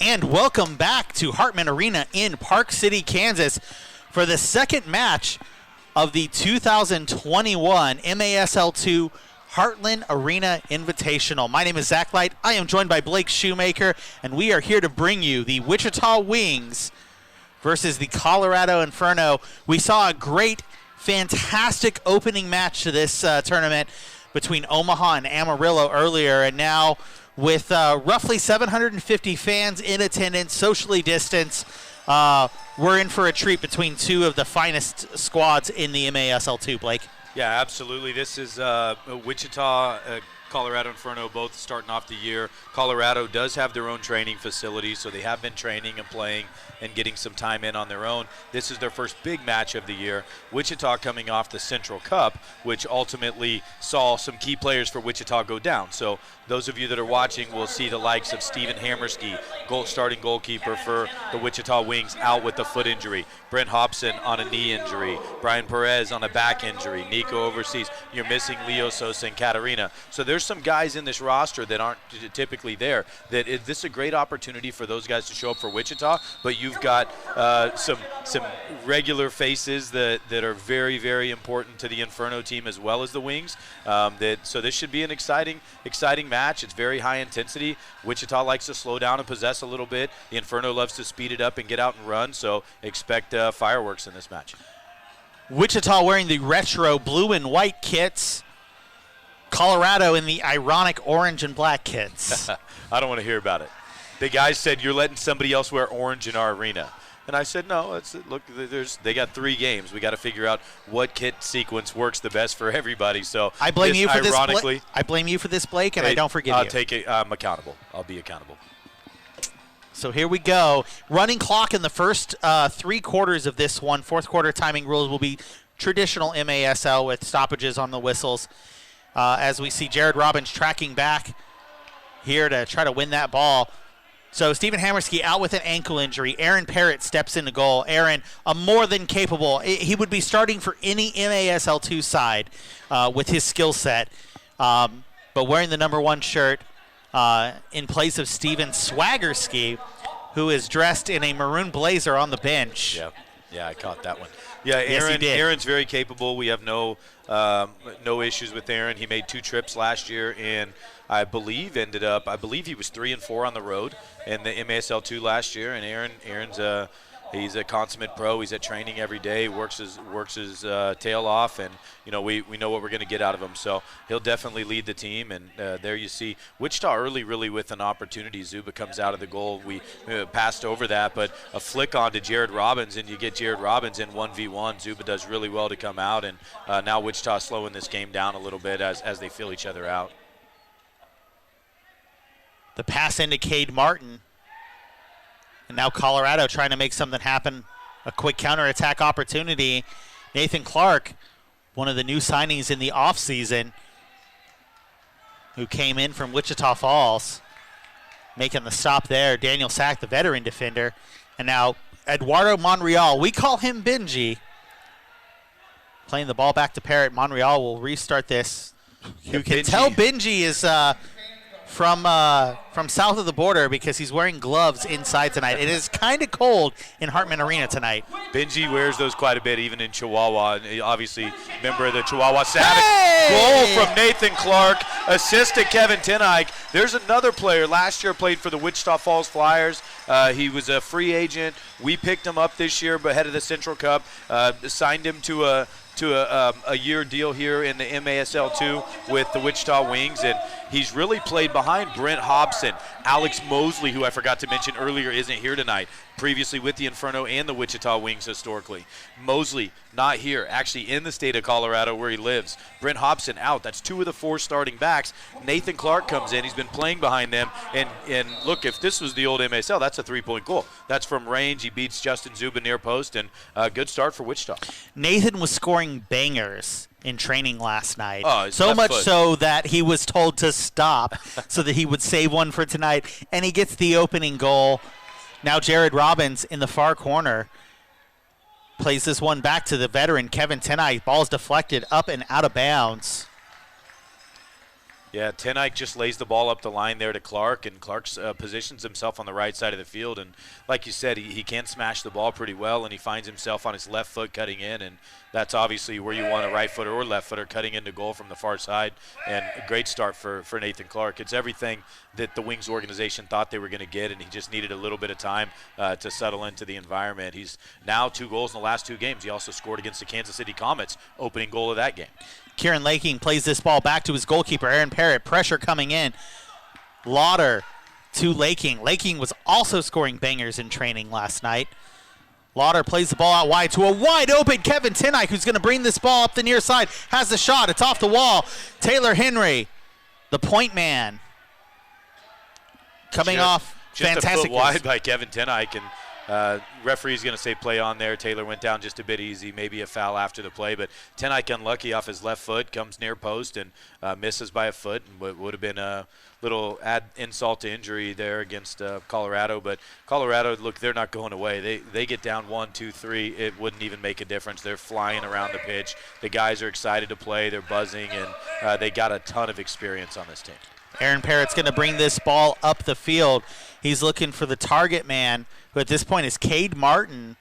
And welcome back to Hartman Arena in Park City, Kansas for the second match of the 2021 MASL2 Heartland Arena Invitational. My name is Zach Light. I am joined by Blake Shoemaker, and we are here to bring you the Wichita Wings versus the Colorado Inferno. We saw a great, fantastic opening match to this tournament between Omaha and Amarillo earlier, and now with roughly 750 fans in attendance, socially distanced, we're in for a treat between two of the finest squads in the MASL2, Blake. Yeah, absolutely. This is Wichita, Colorado Inferno, both starting off the year. Colorado does have their own training facilities, so they have been training and playing and getting some time in on their own. This is their first big match of the year. Wichita coming off the Central Cup, which ultimately saw some key players for Wichita go down. So those of you that are watching will see the likes of Steven Hammerski, starting goalkeeper for the Wichita Wings, out with a foot injury. Brent Hobson on a knee injury. Brian Perez on a back injury. Nico overseas. You're missing Leo Sosa and Katarina. So there's some guys in this roster that aren't typically there. This is a great opportunity for those guys to show up for Wichita, but you've got some regular faces that are very, very important to the Inferno team as well as the Wings. So this should be an exciting match. It's very high intensity. Wichita likes to slow down and possess a little bit. The Inferno loves to speed it up and get out and run, so expect fireworks in this match. Wichita wearing the retro blue and white kits. Colorado in the ironic orange and black kits. I don't want to hear about it. The guys said, you're letting somebody else wear orange in our arena. And I said, no, look, they got 3 games. We got to figure out what kit sequence works the best for everybody. So I blame you for this. I blame you for this, Blake, and I don't forgive you. I'll take it. I'm accountable. I'll be accountable. So here we go. Running clock in the first 3 quarters of this one. Fourth quarter timing rules will be traditional MASL with stoppages on the whistles. As we see Jared Robbins tracking back here to try to win that ball. So Steven Hammerski out with an ankle injury. Aaron Parrott steps into goal. Aaron, more than capable. He would be starting for any MASL2 side with his skill set. But wearing the number 1 shirt in place of Steven Swaggerski, who is dressed in a maroon blazer on the bench. Yeah, I caught that one. Yeah, Aaron, yes, he did. Aaron's very capable. We have no issues with Aaron. He made 2 trips last year, and I believe he was 3-4 on the road in the MASL2 last year. And Aaron's he's a consummate pro. He's at training every day, works his tail off, and we know what we're going to get out of him. So he'll definitely lead the team. And there you see Wichita early really with an opportunity. Zuba comes out of the goal. We passed over that, but a flick on to Jared Robbins, and you get Jared Robbins in 1v1. Zuba does really well to come out, and now Wichita slowing this game down a little bit as they feel each other out. The pass into Cade Martin. And now Colorado trying to make something happen. A quick counterattack opportunity. Nathan Clark, one of the new signings in the offseason, who came in from Wichita Falls, making the stop there. Daniel Sack, the veteran defender. And now Eduardo Monreal, we call him Benji, playing the ball back to Parrott. Monreal will restart this. You can tell Benji is from south of the border because he's wearing gloves inside tonight. It is kind of cold in Hartman Arena tonight. Benji wears those quite a bit, even in Chihuahua. Obviously, member of the Chihuahua Savage. Hey! Goal from Nathan Clark. Assist to Kevin Teneyck. There's another player. Last year played for the Wichita Falls Flyers. He was a free agent. We picked him up this year ahead of the Central Cup. Signed him to a year deal here in the MASL2 with the Wichita Wings, and he's really played behind Brent Hobson. Alex Mosley, who I forgot to mention earlier, isn't here tonight, previously with the Inferno and the Wichita Wings historically. Mosley not here, actually in the state of Colorado where he lives. Brent Hobson out. That's 2 of the 4 starting backs. Nathan Clark comes in. He's been playing behind them, and look, if this was the old MASL, that's a 3-point goal. That's from range. He beats Justin Zuba near post, and a good start for Wichita. Nathan was scoring bangers in training last night. So much so that he was told to stop so that he would save one for tonight, and he gets the opening goal. Now Jared Robbins in the far corner plays this one back to the veteran Kevin Teneyck. Ball's deflected up and out of bounds. Yeah, Tenike just lays the ball up the line there to Clark, and Clark positions himself on the right side of the field. And like you said, he can smash the ball pretty well, and he finds himself on his left foot cutting in. And that's obviously where you want a right footer or left footer cutting into goal from the far side. And a great start for Nathan Clark. It's everything that the Wings organization thought they were going to get, and he just needed a little bit of time to settle into the environment. He's now 2 goals in the last 2 games. He also scored against the Kansas City Comets, opening goal of that game. Kieran Laking plays this ball back to his goalkeeper, Aaron Parrott. Pressure coming in. Lauder to Laking. Laking was also scoring bangers in training last night. Lauder plays the ball out wide to a wide open Kevin Tenike, who's going to bring this ball up the near side. Has the shot. It's off the wall. Taylor Henry, the point man, coming off. Just Fantastic. a foot wide by Kevin Tenike, and referee's going to say play on there. Taylor went down just a bit easy, maybe a foul after the play, but Tenike unlucky off his left foot, comes near post and misses by a foot, and would have been a little add insult to injury there against Colorado. But Colorado, look, they're not going away. They get down 1, 2, 3. It wouldn't even make a difference. They're flying around the pitch. The guys are excited to play. They're buzzing, and they got a ton of experience on this team. Aaron Parrott's going to bring this ball up the field. He's looking for the target man, who at this point is Cade Martin,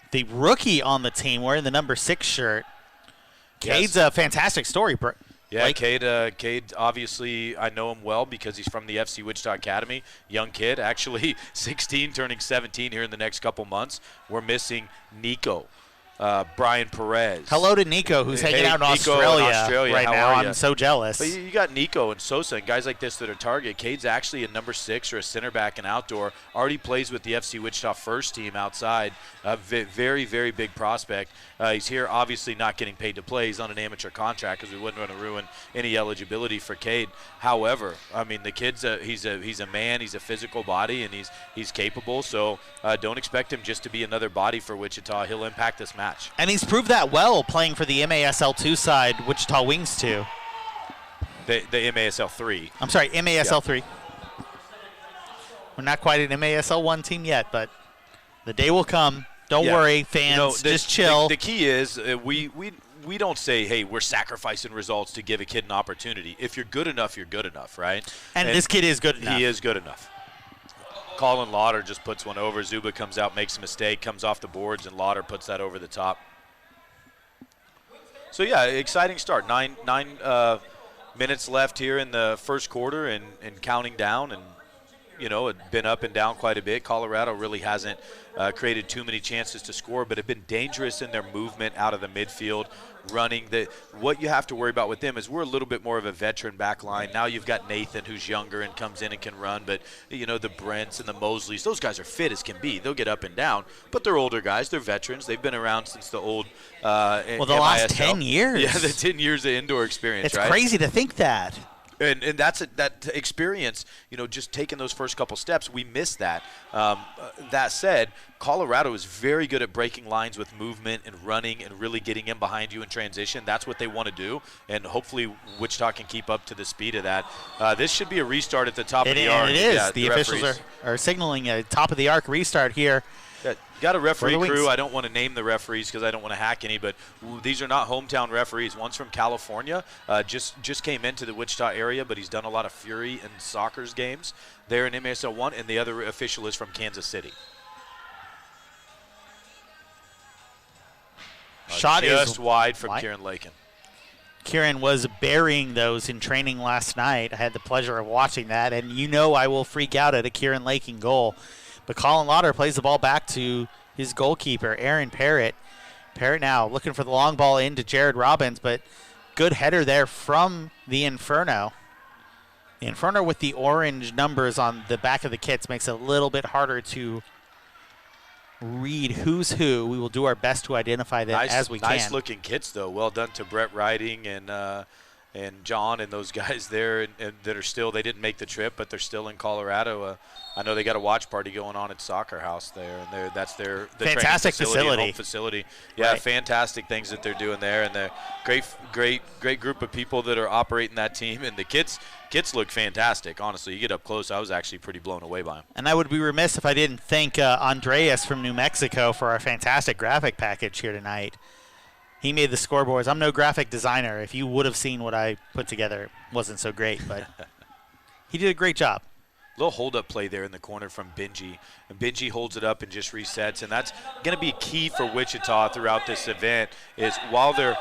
the rookie on the team, wearing the number 6 shirt. Cade's a fantastic story, bro. Yeah, Cade, obviously, I know him well because he's from the FC Wichita Academy. Young kid, actually 16, turning 17 here in the next couple months. We're missing Nico. Brian Perez. Hello to Nico, who's hanging out in Australia right now. I'm so jealous. But you got Nico and Sosa and guys like this that are target. Cade's actually a number 6 or a center back and outdoor. Already plays with the FC Wichita first team outside. Very, very big prospect. He's here obviously not getting paid to play. He's on an amateur contract because we wouldn't want to ruin any eligibility for Cade. However, I mean, the kid's he's a man. He's a physical body, and he's capable. So don't expect him just to be another body for Wichita. He'll impact this match. And he's proved that well playing for the MASL 2 side, Wichita Wings 2. The MASL 3. I'm sorry, MASL 3. We're not quite an MASL 1 team yet, but the day will come. Don't worry, fans. Just chill. The key is we don't say, hey, we're sacrificing results to give a kid an opportunity. If you're good enough, you're good enough, right? And this kid is good enough. He is good enough. Colin Lauder just puts one over. Zuba comes out, makes a mistake, comes off the boards, and Lauder puts that over the top. So, yeah, exciting start. Nine minutes left here in the first quarter and counting down. And, you know, it's been up and down quite a bit. Colorado really hasn't created too many chances to score, but have been dangerous in their movement out of the midfield, running. What you have to worry about with them is we're a little bit more of a veteran back line. Now you've got Nathan, who's younger and comes in and can run, but, you know, the Brents and the Mosleys, those guys are fit as can be. They'll get up and down, but they're older guys. They're veterans. They've been around since the old the last 10 years. Yeah, the 10 years of indoor experience, it's right? It's crazy to think that. And that's that experience, you know, just taking those first couple steps, we missed that. That said, Colorado is very good at breaking lines with movement and running and really getting in behind you in transition. That's what they want to do, and hopefully Wichita can keep up to the speed of that. This should be a restart at the top of the arc. It is. The officials are signaling a top-of-the-arc restart here. Got a referee crew. I don't want to name the referees because I don't want to hack any, but these are not hometown referees. One's from California, just came into the Wichita area, but he's done a lot of Fury and Soccer's games there in MASL 1, and the other official is from Kansas City. Shot just wide from Kieran Lakin. Kieran was burying those in training last night. I had the pleasure of watching that, and you know I will freak out at a Kieran Lakin goal. But Colin Lauder plays the ball back to his goalkeeper, Aaron Parrott. Parrott now looking for the long ball into Jared Robbins, but good header there from the Inferno. The Inferno with the orange numbers on the back of the kits makes it a little bit harder to read who's who. We will do our best to identify them as we can. Nice looking kits, though. Well done to Brett Riding and John and those guys there and that are still, they didn't make the trip, but they're still in Colorado. I know they got a watch party going on at Soccer House there, and that's their fantastic facility. Yeah, right. Fantastic things that they're doing there, and the great group of people that are operating that team, and the kits look fantastic. Honestly, you get up close, I was actually pretty blown away by them. And I would be remiss if I didn't thank Andreas from New Mexico for our fantastic graphic package here tonight. he made the scoreboards. I'm no graphic designer. If you would have seen what I put together, it wasn't so great, but he did a great job. Little hold-up play there in the corner from Benji. And Benji holds it up and just resets, and that's going to be key for Wichita throughout this event is while they're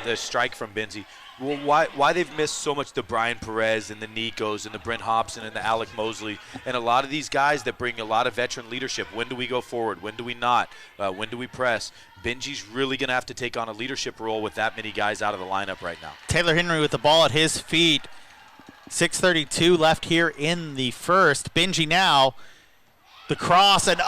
the strike from Benji, why they've missed so much the Brian Perez and the Nikos and the Brent Hobson and the Alec Mosley and a lot of these guys that bring a lot of veteran leadership. When do we go forward? When do we not? When do we press? Benji's really going to have to take on a leadership role with that many guys out of the lineup right now. Taylor Henry with the ball at his feet. 6:32 left here in the first. Benji now, the cross, and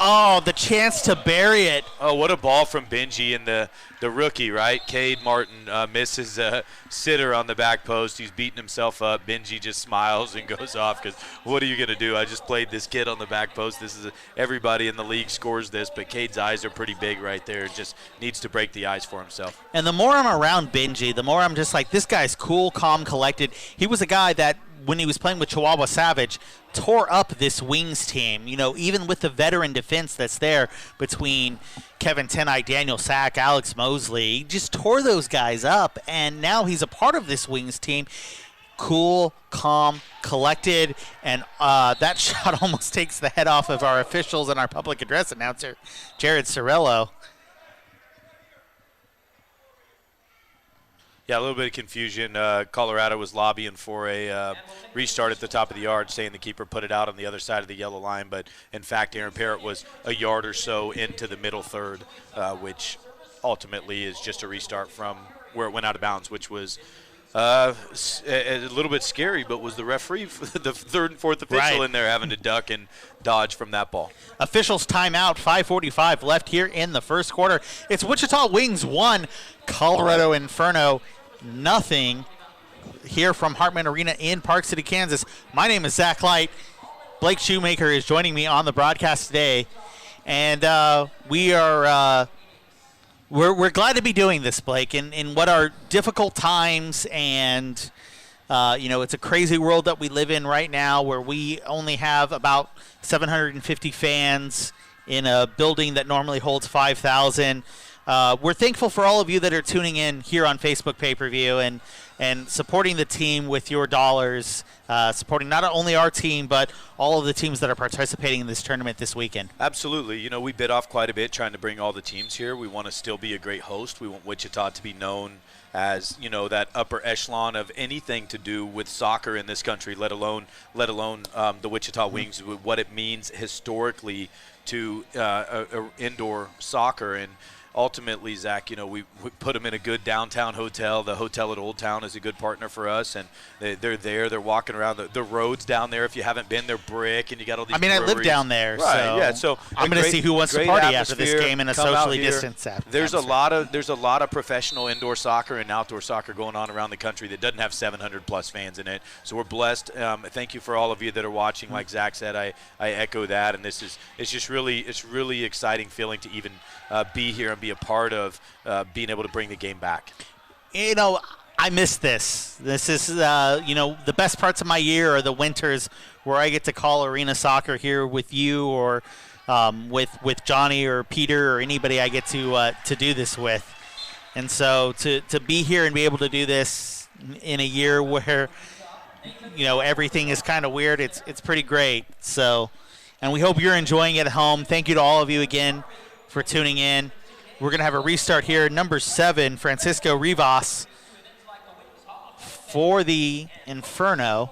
the chance to bury it. Oh, what a ball from Benji and the rookie, right? Cade Martin misses a sitter on the back post. He's beating himself up. Benji just smiles and goes off because what are you going to do? I just played this kid on the back post. Everybody in the league scores this, but Cade's eyes are pretty big right there. Just needs to break the ice for himself. And the more I'm around Benji, the more I'm just like, this guy's cool, calm, collected. He was a guy that, when he was playing with Chihuahua Savage, tore up this Wings team. You know, even with the veteran defense that's there between Kevin Tenite, Daniel Sack, Alex Mosley, he just tore those guys up. And now he's a part of this Wings team. Cool, calm, collected, and that shot almost takes the head off of our officials and our public address announcer, Jared Cirillo. Yeah, a little bit of confusion. Colorado was lobbying for a restart at the top of the yard, saying the keeper put it out on the other side of the yellow line. But, in fact, Aaron Parrott was a yard or so into the middle third, which ultimately is just a restart from where it went out of bounds, which was a little bit scary, but was the referee, the third and fourth official in there having to duck and dodge from that ball. Officials timeout, 5:45 left here in the first quarter. It's Wichita Wings 1, Colorado Inferno nothing here from Hartman Arena in Park City, Kansas. My name is Zach Light. Blake Shoemaker is joining me on the broadcast today, and we are we're glad to be doing this, Blake, in what are difficult times, and it's a crazy world that we live in right now, where we only have about 750 fans in a building that normally holds 5,000. We're thankful for all of you that are tuning in here on Facebook Pay-Per-View and supporting the team with your dollars, supporting not only our team but all of the teams that are participating in this tournament this weekend. Absolutely. You know, we bit off quite a bit trying to bring all the teams here. We want to still be a great host. We want Wichita to be known as, that upper echelon of anything to do with soccer in this country, let alone the Wichita Wings, what it means historically to indoor soccer. And ultimately, Zach, we put them in a good downtown hotel. The hotel at Old Town is a good partner for us, and they're there. They're walking around the roads down there. If you haven't been, they're brick, and you got all these. I live down there, right? So yeah, so I'm going to see who wants to party after this game in a socially distanced atmosphere. There's a lot of professional indoor soccer and outdoor soccer going on around the country that doesn't have 700 plus fans in it. So we're blessed. Thank you for all of you that are watching. Like Zach said, I echo that, and it's really exciting feeling to even be here and be a part of being able to bring the game back. I miss this. This is, the best parts of my year are the winters where I get to call arena soccer here with you or with Johnny or Peter or anybody I get to do this with. And so to be here and be able to do this in a year where, everything is kind of weird, it's pretty great. So, and we hope you're enjoying it at home. Thank you to all of you again for tuning in. We're going to have a restart here. Number 7, Francisco Rivas for the Inferno,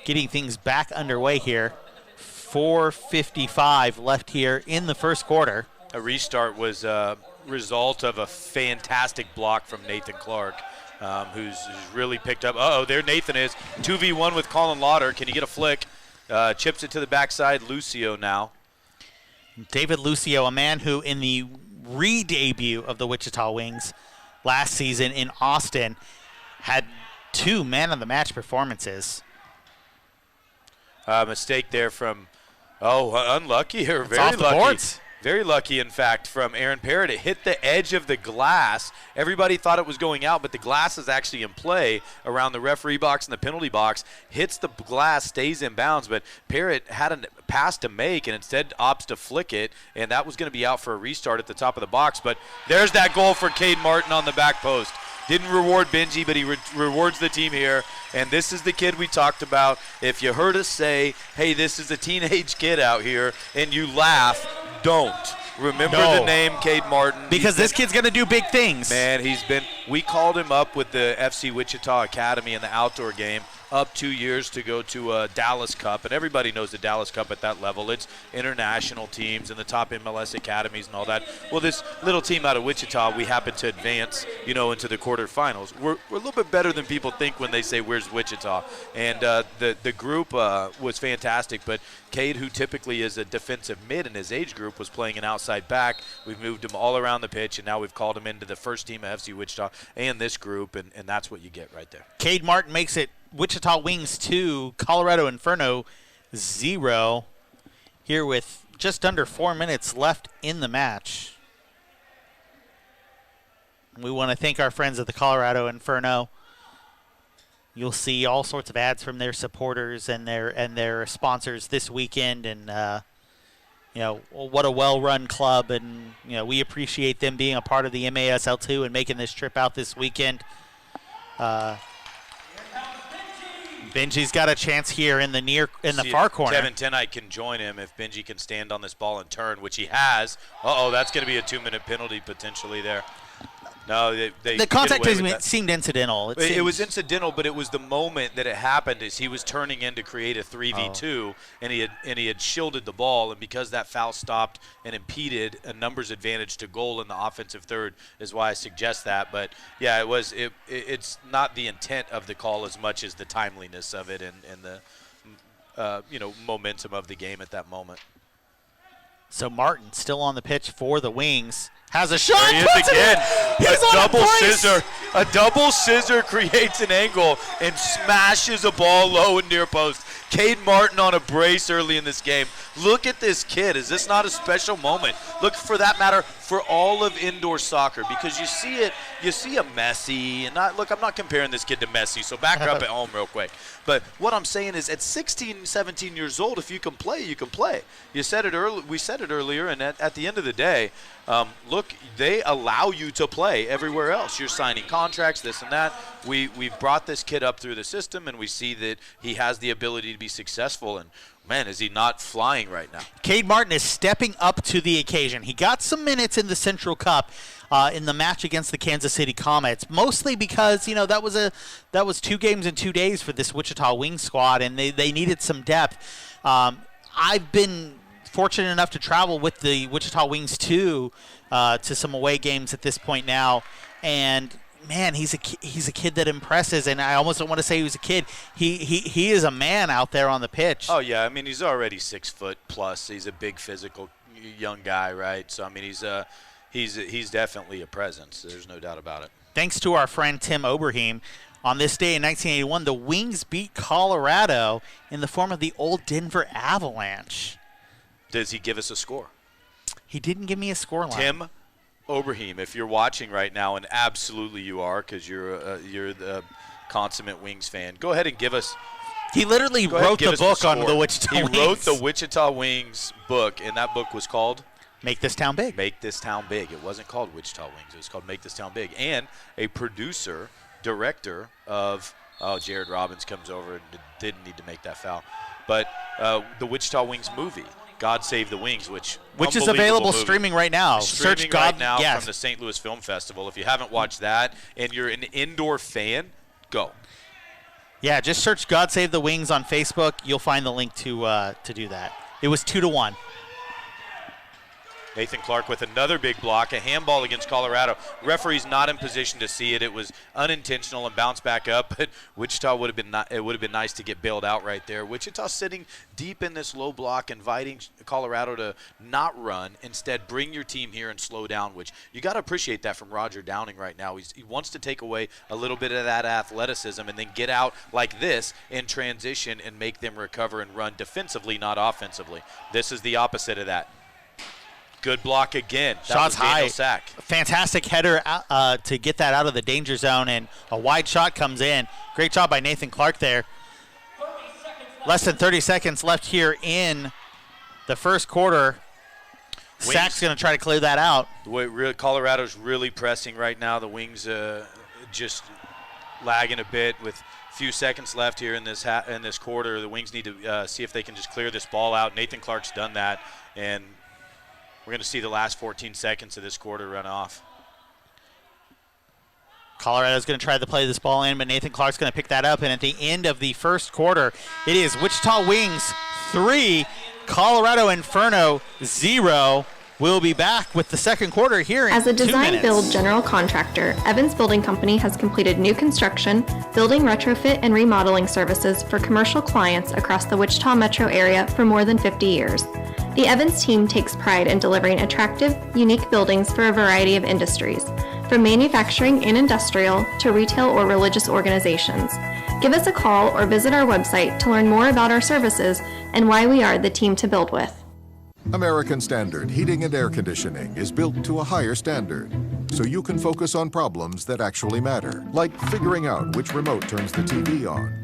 getting things back underway here. 4:55 left here in the first quarter. A restart was a result of a fantastic block from Nathan Clark, who's really picked up. There Nathan is. 2v1 with Colin Lauder. Can he get a flick? Chips it to the backside. Lucio now. David Lucio, a man who in the re-debut of the Wichita Wings last season in Austin had 2 man-of-the-match performances. Mistake there from, unlucky or it's very off the lucky. boards. Very lucky, in fact, from Aaron Parrott. It hit the edge of the glass. Everybody thought it was going out, but the glass is actually in play around the referee box and the penalty box. Hits the glass, stays in bounds, but Parrott had a pass to make and instead opts to flick it, and that was going to be out for a restart at the top of the box. But there's that goal for Cade Martin on the back post. Didn't reward Benji, but he rewards the team here. And this is the kid we talked about. If you heard us say, hey, this is a teenage kid out here, and you laugh, don't. Remember the name Cade Martin. Because this kid's going to do big things. Man, we called him up with the FC Wichita Academy in the outdoor game, up 2 years to go to a Dallas Cup, and everybody knows the Dallas Cup at that level. It's international teams and the top MLS academies and all that. Well, this little team out of Wichita, we happen to advance, into the quarterfinals. We're a little bit better than people think when they say, where's Wichita? And the group was fantastic, but Cade, who typically is a defensive mid in his age group, was playing an outside back. We've moved him all around the pitch, and now we've called him into the first team of FC Wichita and this group, and that's what you get right there. Cade Martin makes it Wichita Wings 2, Colorado Inferno 0, here with just under 4 minutes left in the match. We want to thank our friends at the Colorado Inferno. You'll see all sorts of ads from their supporters and their sponsors this weekend, and what a well-run club, and we appreciate them being a part of the MASL2 and making this trip out this weekend. Benji's got a chance here in the far corner. Kevin Tenite can join him if Benji can stand on this ball and turn, which he has. That's going to be a 2-minute penalty potentially there. No, the contact seemed incidental. It was incidental, but it was the moment that it happened as he was turning in to create a 3v2, and he had shielded the ball, and because that foul stopped and impeded a numbers advantage to goal in the offensive third is why I suggest that. But yeah, it's not the intent of the call as much as the timeliness of it and the momentum of the game at that moment. So Martin still on the pitch for the Wings. Has a shot. There he is again. A double scissor creates an angle and smashes a ball low and near post. Cade Martin on a brace early in this game. Look at this kid. Is this not a special moment? Look, for that matter, for all of indoor soccer, because you see a Messi, and I'm not comparing this kid to Messi, so back her up at home real quick. But what I'm saying is at 16, 17 years old, if you can play, you can play. You said it early. We said it earlier, and at the end of the day, look, they allow you to play everywhere else. You're signing contracts, this and that. We've brought this kid up through the system, and we see that he has the ability to be successful. And, man, is he not flying right now. Cade Martin is stepping up to the occasion. He got some minutes in the Central Cup in the match against the Kansas City Comets, mostly because, that was 2 games in 2 days for this Wichita Wings squad, and they needed some depth. I've been fortunate enough to travel with the Wichita Wings 2 to some away games at this point now, and man, he's a kid that impresses, and I almost don't want to say he was a kid. He is a man out there on the pitch. Oh yeah, I mean he's already 6 foot plus. He's a big physical young guy, right? So I mean he's definitely a presence. There's no doubt about it. Thanks to our friend Tim Oberheim. On this day in 1981, the Wings beat Colorado in the form of the old Denver Avalanche. Does he give us a score? He didn't give me a score line. Tim Oberheim, if you're watching right now, and absolutely you are because you're the consummate Wings fan, go ahead and give us. He literally wrote the book on the Wichita Wings. He wrote the Wichita Wings book, and that book was called Make This Town Big. Make This Town Big. It wasn't called Wichita Wings. It was called Make This Town Big. And a producer, director of Jared Robbins comes over and didn't need to make that foul. But the Wichita Wings movie, God Save the Wings, which is available streaming right now. Search God right now from the St. Louis Film Festival. If you haven't watched that and you're an indoor fan, go. Yeah, just search God Save the Wings on Facebook. You'll find the link to do that. It was 2-1. Nathan Clark with another big block, a handball against Colorado. Referee's not in position to see it. It was unintentional and bounced back up, but Wichita would have been nice to get bailed out right there. Wichita sitting deep in this low block, inviting Colorado to not run, instead bring your team here and slow down, which you got to appreciate that from Roger Downing right now. He wants to take away a little bit of that athleticism and then get out like this in transition and make them recover and run defensively, not offensively. This is the opposite of that. Good block again. That Shots was Daniel high. Sack. Fantastic header to get that out of the danger zone, and a wide shot comes in. Great job by Nathan Clark there. Less than 30 seconds left here in the first quarter. Sack's going to try to clear that out. The way Colorado's really pressing right now. The Wings just lagging a bit with a few seconds left here in this quarter. The Wings need to see if they can just clear this ball out. Nathan Clark's done that, and we're going to see the last 14 seconds of this quarter run off. Colorado's going to try to play this ball in, but Nathan Clark's going to pick that up. And at the end of the first quarter, it is Wichita Wings 3, Colorado Inferno 0. We'll be back with the second quarter here in 2 minutes. As a design-build general contractor, Evans Building Company has completed new construction, building retrofit, and remodeling services for commercial clients across the Wichita metro area for more than 50 years. The Evans team takes pride in delivering attractive, unique buildings for a variety of industries, from manufacturing and industrial to retail or religious organizations. Give us a call or visit our website to learn more about our services and why we are the team to build with. American Standard Heating and Air Conditioning is built to a higher standard, so you can focus on problems that actually matter, like figuring out which remote turns the TV on.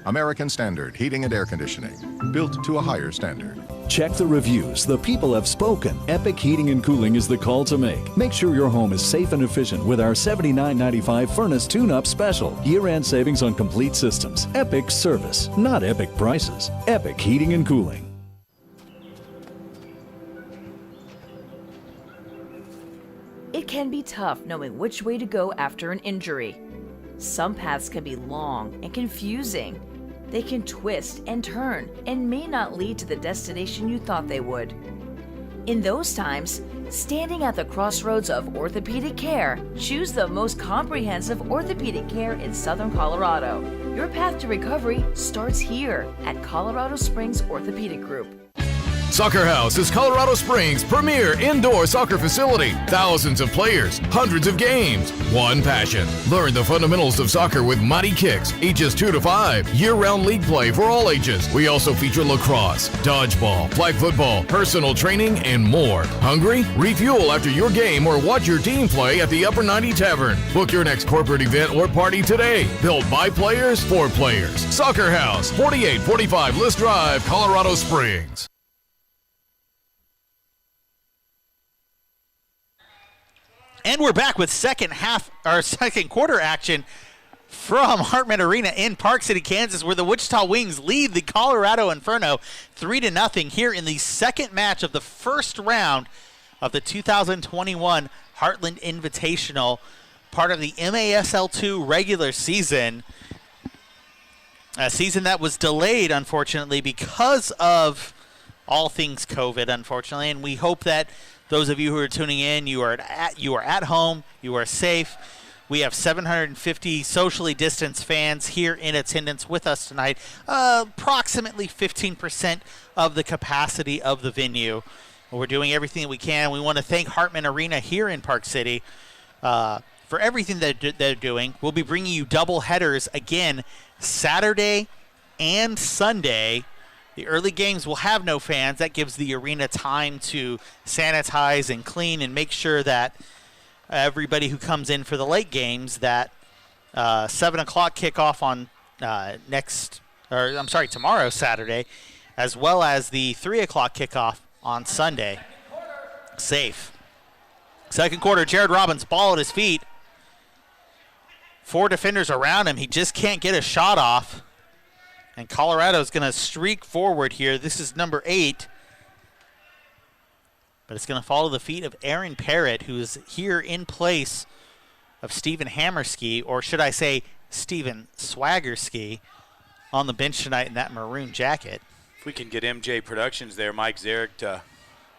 American Standard Heating and Air Conditioning, built to a higher standard. Check the reviews. The people have spoken. Epic Heating and Cooling is the call to make. Make sure your home is safe and efficient with our $79.95 furnace tune-up special. Year-end savings on complete systems. Epic service, not epic prices. Epic Heating and Cooling. It can be tough knowing which way to go after an injury. Some paths can be long and confusing. They can twist and turn and may not lead to the destination you thought they would. In those times, standing at the crossroads of orthopedic care, choose the most comprehensive orthopedic care in Southern Colorado. Your path to recovery starts here at Colorado Springs Orthopedic Group. Soccer House is Colorado Springs' premier indoor soccer facility. Thousands of players, hundreds of games, one passion. Learn the fundamentals of soccer with Mighty Kicks, ages 2 to 5. Year-round league play for all ages. We also feature lacrosse, dodgeball, flag football, personal training, and more. Hungry? Refuel after your game or watch your team play at the Upper 90 Tavern. Book your next corporate event or party today. Built by players for players. Soccer House, 4845 List Drive, Colorado Springs. And we're back with second quarter action from Hartman Arena in Park City, Kansas, where the Wichita Wings lead the Colorado Inferno 3-0 here in the second match of the first round of the 2021 Heartland Invitational, part of the MASL2 regular season. A season that was delayed, unfortunately, because of all things COVID, unfortunately, and we hope that those of you who are tuning in, you are at home, you are safe. We have 750 socially distanced fans here in attendance with us tonight, approximately 15% of the capacity of the venue. We're doing everything that we can. We want to thank Hartman Arena here in Park City for everything that they're doing. We'll be bringing you double headers again Saturday and Sunday. The early games will have no fans. That gives the arena time to sanitize and clean and make sure that everybody who comes in for the late games, that 7 o'clock kickoff on tomorrow, Saturday, as well as the 3 o'clock kickoff on Sunday. Safe. Second quarter, Jared Robbins, ball at his feet. 4 defenders around him. He just can't get a shot off. And Colorado's going to streak forward here. This is number 8. But it's going to fall to the feet of Aaron Parrott, who is here in place of Steven Hammerski, or should I say Steven Swaggerski, on the bench tonight in that maroon jacket. If we can get MJ Productions there, Mike Zarek, to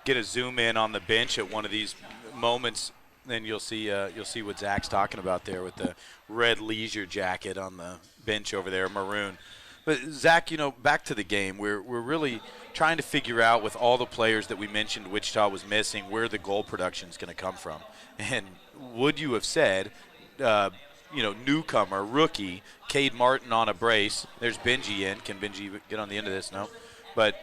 get a zoom in on the bench at one of these moments, then you'll see what Zach's talking about there with the red leisure jacket on the bench over there, maroon. But Zach, back to the game, we're really trying to figure out, with all the players that we mentioned Wichita was missing, where the goal production is going to come from. And would you have said, newcomer, rookie, Cade Martin on a brace. There's Benji in. Can Benji get on the end of this? No. But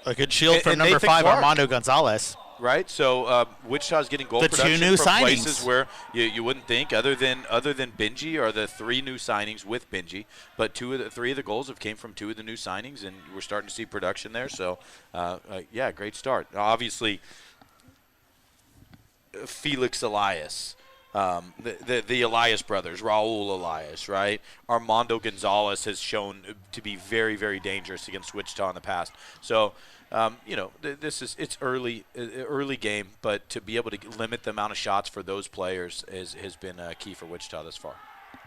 A good shield from and number Nathan 5, Clark. Armando Gonzalez. Right, so Wichita's getting goal The production 2 new from signings. places where you wouldn't think, other than Benji, are the 3 new signings with Benji. But 3 of the goals have came from 2 of the new signings, and we're starting to see production there. So, yeah, great start. Obviously, Felix Elias, the Elias brothers, Raul Elias, right? Armando Gonzalez has shown to be very, very dangerous against Wichita in the past. So, it's early game, but to be able to limit the amount of shots for those players has been key for Wichita thus far.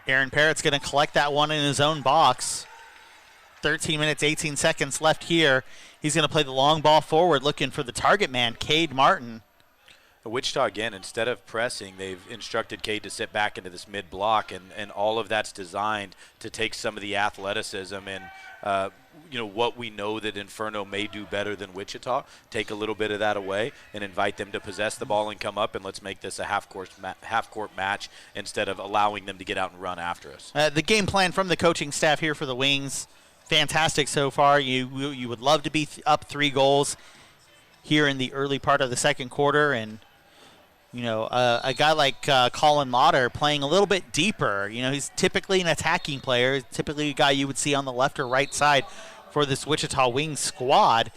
Aaron Parrott's going to collect that one in his own box. 13 minutes, 18 seconds left here. He's going to play the long ball forward, looking for the target man, Cade Martin. Wichita, again, instead of pressing, they've instructed Cade to sit back into this mid-block, and all of that's designed to take some of the athleticism and, what we know that Inferno may do better than Wichita, take a little bit of that away and invite them to possess the ball and come up, and let's make this a half-court match instead of allowing them to get out and run after us. The game plan from the coaching staff here for the Wings, fantastic so far. You would love to be up 3 goals here in the early part of the second quarter, and a guy like Colin Lauder playing a little bit deeper. He's typically an attacking player, typically a guy you would see on the left or right side for this Wichita Wings squad,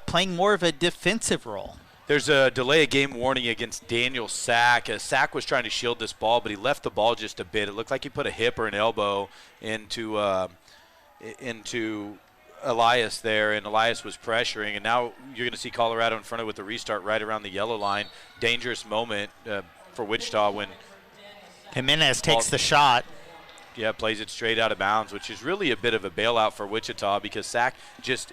playing more of a defensive role. There's a delay of game warning against Daniel Sack. Sack was trying to shield this ball, but he left the ball just a bit. It looked like he put a hip or an elbow into Elias there, and Elias was pressuring, and now you're going to see Colorado in front of with the restart right around the yellow line. Dangerous moment for Wichita when Jimenez takes the shot. Yeah, plays it straight out of bounds, which is really a bit of a bailout for Wichita because Sack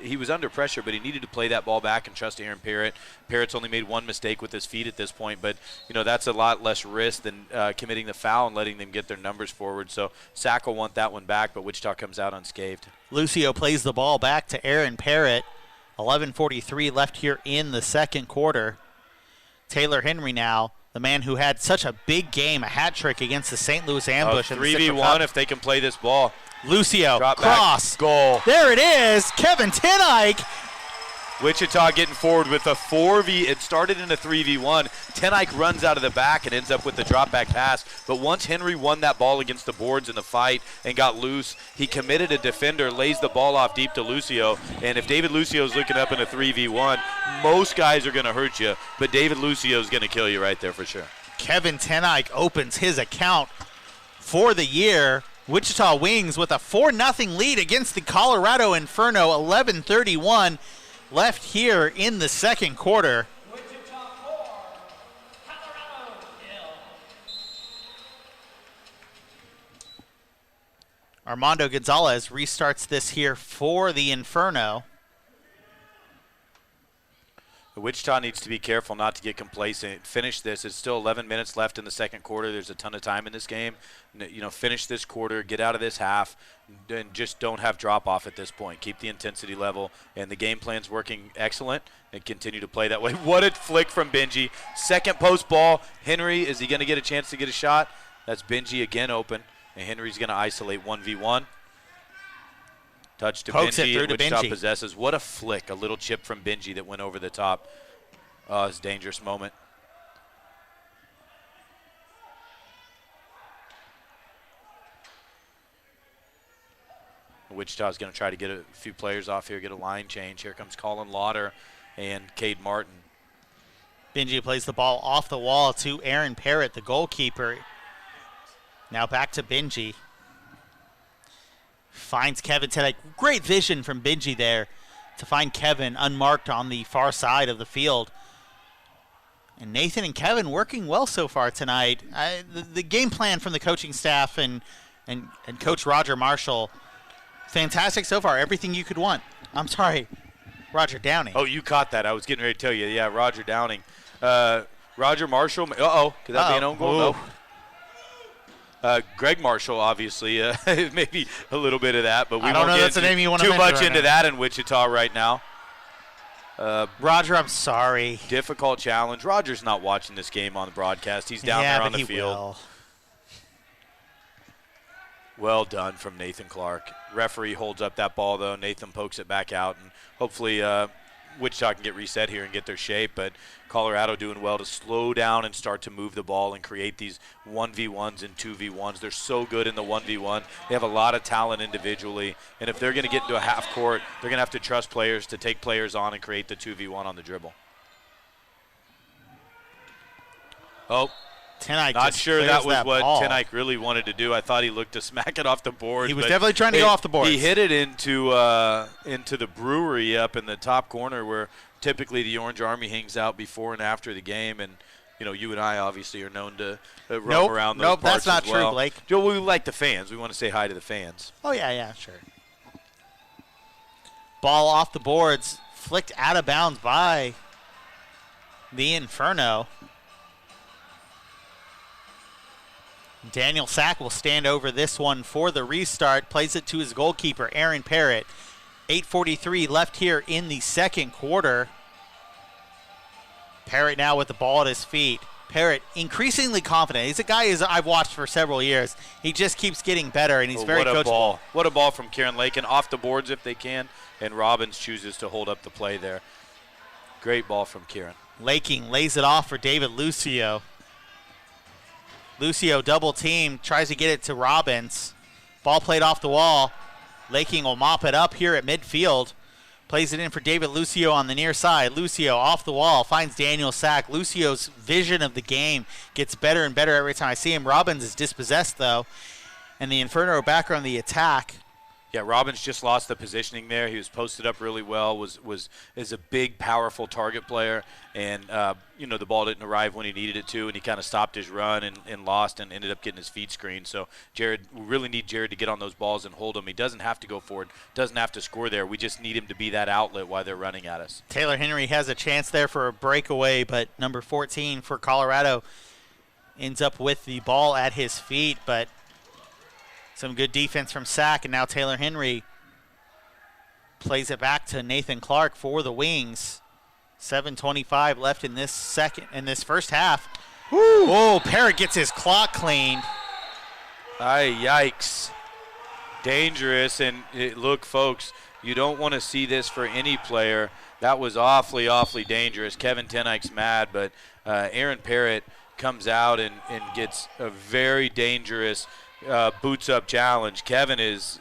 he was under pressure, but he needed to play that ball back and trust Aaron Parrott. Parrott's only made 1 mistake with his feet at this point, but that's a lot less risk than committing the foul and letting them get their numbers forward. So Sack will want that one back, but Wichita comes out unscathed. Lucio plays the ball back to Aaron Parrott. 11:43 left here in the second quarter. Taylor Henry now, the man who had such a big game, a hat trick against the St. Louis Ambush. 3v1 if they can play this ball. Lucio, drop cross, back, goal. There it is, Kevin Tenike. Wichita getting forward with a 4v. It started in a 3v1. Tenike runs out of the back and ends up with the drop back pass. But once Henry won that ball against the boards in the fight and got loose, he committed a defender, lays the ball off deep to Lucio. And if David Lucio's looking up in a 3v1, most guys are going to hurt you, but David Lucio's going to kill you right there for sure. Kevin Tenike opens his account for the year. Wichita Wings with a 4-0 lead against the Colorado Inferno. 11:31 left here in the second quarter. Armando Gonzalez restarts this here for the Inferno. Wichita needs to be careful not to get complacent. Finish this. It's still 11 minutes left in the second quarter. There's a ton of time in this game. Finish this quarter, get out of this half, and just don't have drop-off at this point. Keep the intensity level, and the game plan's working excellent, and continue to play that way. What a flick from Benji. Second post ball. Henry, is he going to get a chance to get a shot? That's Benji again open, and Henry's going to isolate 1v1. Touch to Pokes Benji, it through to Wichita Benji. possesses. What a flick, a little chip from Benji that went over the top. Oh, it's a dangerous moment. Wichita's going to try to get a few players off here, get a line change. Here comes Colin Lauder and Cade Martin. Benji plays the ball off the wall to Aaron Parrott, the goalkeeper. Now back to Benji. Finds Kevin Tenike. Great vision from Benji there to find Kevin unmarked on the far side of the field. And Nathan and Kevin working well so far tonight. The game plan from the coaching staff and Coach Roger Marshall, fantastic so far. Everything you could want. I'm sorry, Roger Downing. Oh, you caught that. I was getting ready to tell you. Yeah, Roger Downing. Roger Marshall. Could that be an own goal? No. Greg Marshall, obviously, maybe a little bit of that, but we won't get too much into that in Wichita right now. Roger, I'm sorry. Difficult challenge. Roger's not watching this game on the broadcast. He's down there on the field. Will. Well done from Nathan Clark. Referee holds up that ball, though. Nathan pokes it back out, and hopefully Wichita can get reset here and get their shape, but Colorado doing well to slow down and start to move the ball and create these 1v1s and 2v1s. They're so good in the 1v1. They have a lot of talent individually, and if they're going to get into a half court, they're going to have to trust players to take players on and create the 2v1 on the dribble. Oh, Tenike not sure that was what ball. Tenike really wanted to do. I thought he looked to smack it off the board. He was definitely trying to go off the boards. He hit it into the brewery up in the top corner where typically the Orange Army hangs out before and after the game. And, you and I obviously are known to roam around those parts that's not as well. true, Blake. Joe, we like the fans. We want to say hi to the fans. Oh, yeah, sure. Ball off the boards, flicked out of bounds by the Inferno. Daniel Sack will stand over this one for the restart. Plays it to his goalkeeper, Aaron Parrott. 8:43 left here in the second quarter. Parrott now with the ball at his feet. Parrott increasingly confident. He's a guy I've watched for several years. He just keeps getting better, and he's very coachable. What a ball from Kieran Lakin. Off the boards if they can, and Robbins chooses to hold up the play there. Great ball from Kieran. Laking lays it off for David Lucio. Lucio double team, tries to get it to Robbins. Ball played off the wall. Laking will mop it up here at midfield. Plays it in for David Lucio on the near side. Lucio off the wall, finds Daniel Sack. Lucio's vision of the game gets better and better every time I see him. Robbins is dispossessed though, and the Inferno back on the attack. Yeah, Robbins just lost the positioning there. He was posted up really well, is a big, powerful target player, and the ball didn't arrive when he needed it to, and he kind of stopped his run and lost and ended up getting his feet screened. So we really need Jared to get on those balls and hold them. He doesn't have to go forward, doesn't have to score there. We just need him to be that outlet while they're running at us. Taylor Henry has a chance there for a breakaway, but number 14 for Colorado ends up with the ball at his feet, but some good defense from Sack, and now Taylor Henry plays it back to Nathan Clark for the Wings. 7:25 left in this first half. Woo. Oh, Parrott gets his clock cleaned. Yikes. Dangerous, and look, folks, you don't want to see this for any player. That was awfully, awfully dangerous. Kevin Tenike's mad, but Aaron Parrott comes out and gets a very dangerous boots up challenge. Kevin is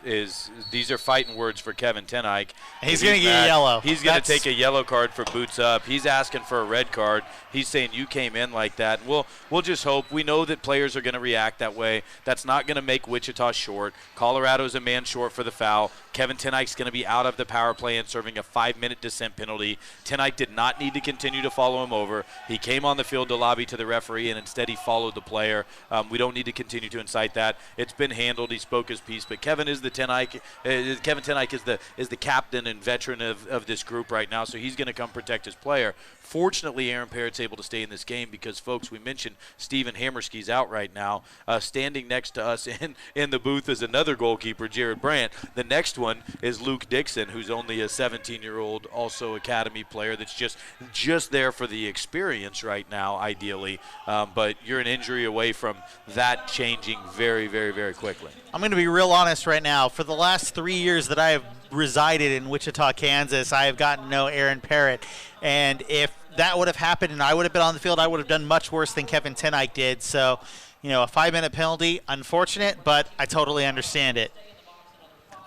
these are fighting words for Kevin Tenike. He's going to get a yellow. He's going to take a yellow card for boots up. He's asking for a red card. He's saying you came in like that. We'll just hope. We know that players are going to react that way. That's not going to make Wichita short. Colorado's a man short for the foul. Kevin Tenike's going to be out of the power play and serving a 5-minute dissent penalty. Tenike did not need to continue to follow him over. He came on the field to lobby to the referee, and instead he followed the player. We don't need to continue to incite that. It's been handled. He spoke his piece, but Kevin Tenike is the captain and veteran of this group right now, so he's going to come protect his player. Fortunately, Aaron Parrott's able to stay in this game because, folks, we mentioned Steven Hammerski's out right now. Standing next to us in the booth is another goalkeeper, Jared Brandt. The next one is Luke Dixon, who's only a 17-year-old, also academy player that's just there for the experience right now, ideally. But you're an injury away from that changing very, very, very quickly. I'm going to be real honest right now. For the last 3 years that I have resided in Wichita, Kansas, I have gotten to know Aaron Parrott. And if that would have happened and I would have been on the field, I would have done much worse than Kevin Tenike did. So, a 5-minute penalty, unfortunate, but I totally understand it.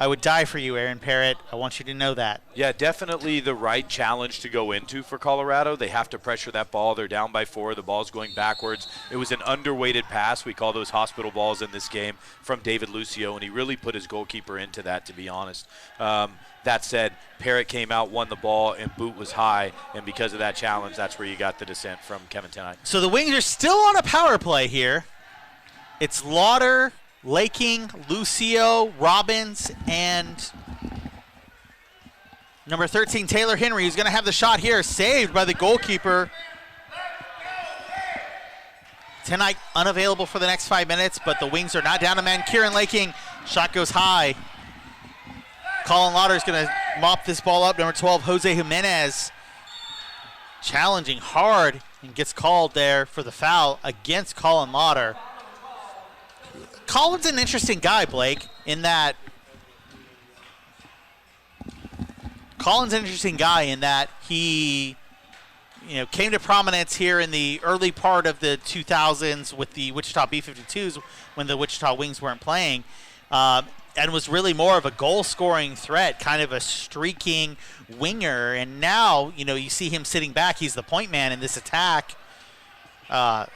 I would die for you, Aaron Parrott. I want you to know that. Yeah, definitely the right challenge to go into for Colorado. They have to pressure that ball. They're down by 4. The ball's going backwards. It was an underweighted pass. We call those hospital balls in this game from David Lucio, and he really put his goalkeeper into that, to be honest. That said, Parrott came out, won the ball, and boot was high, and because of that challenge, that's where you got the dissent from Kevin Tenike. So the Wings are still on a power play here. It's Lauder, Laking, Lucio, Robbins, and number 13, Taylor Henry, who's going to have the shot here, saved by the goalkeeper. Tenike unavailable for the next 5 minutes, but the Wings are not down a man. Kieran Laking, shot goes high. Colin Lauder is going to mop this ball up. Number 12, Jose Jimenez, challenging hard and gets called there for the foul against Colin Lauder. Colin's an interesting guy, Blake, in that Colin's an interesting guy in that he came to prominence here in the early part of the 2000s with the Wichita B-52s when the Wichita Wings weren't playing, and was really more of a goal-scoring threat, kind of a streaking winger. And now, you see him sitting back. He's the point man in this attack,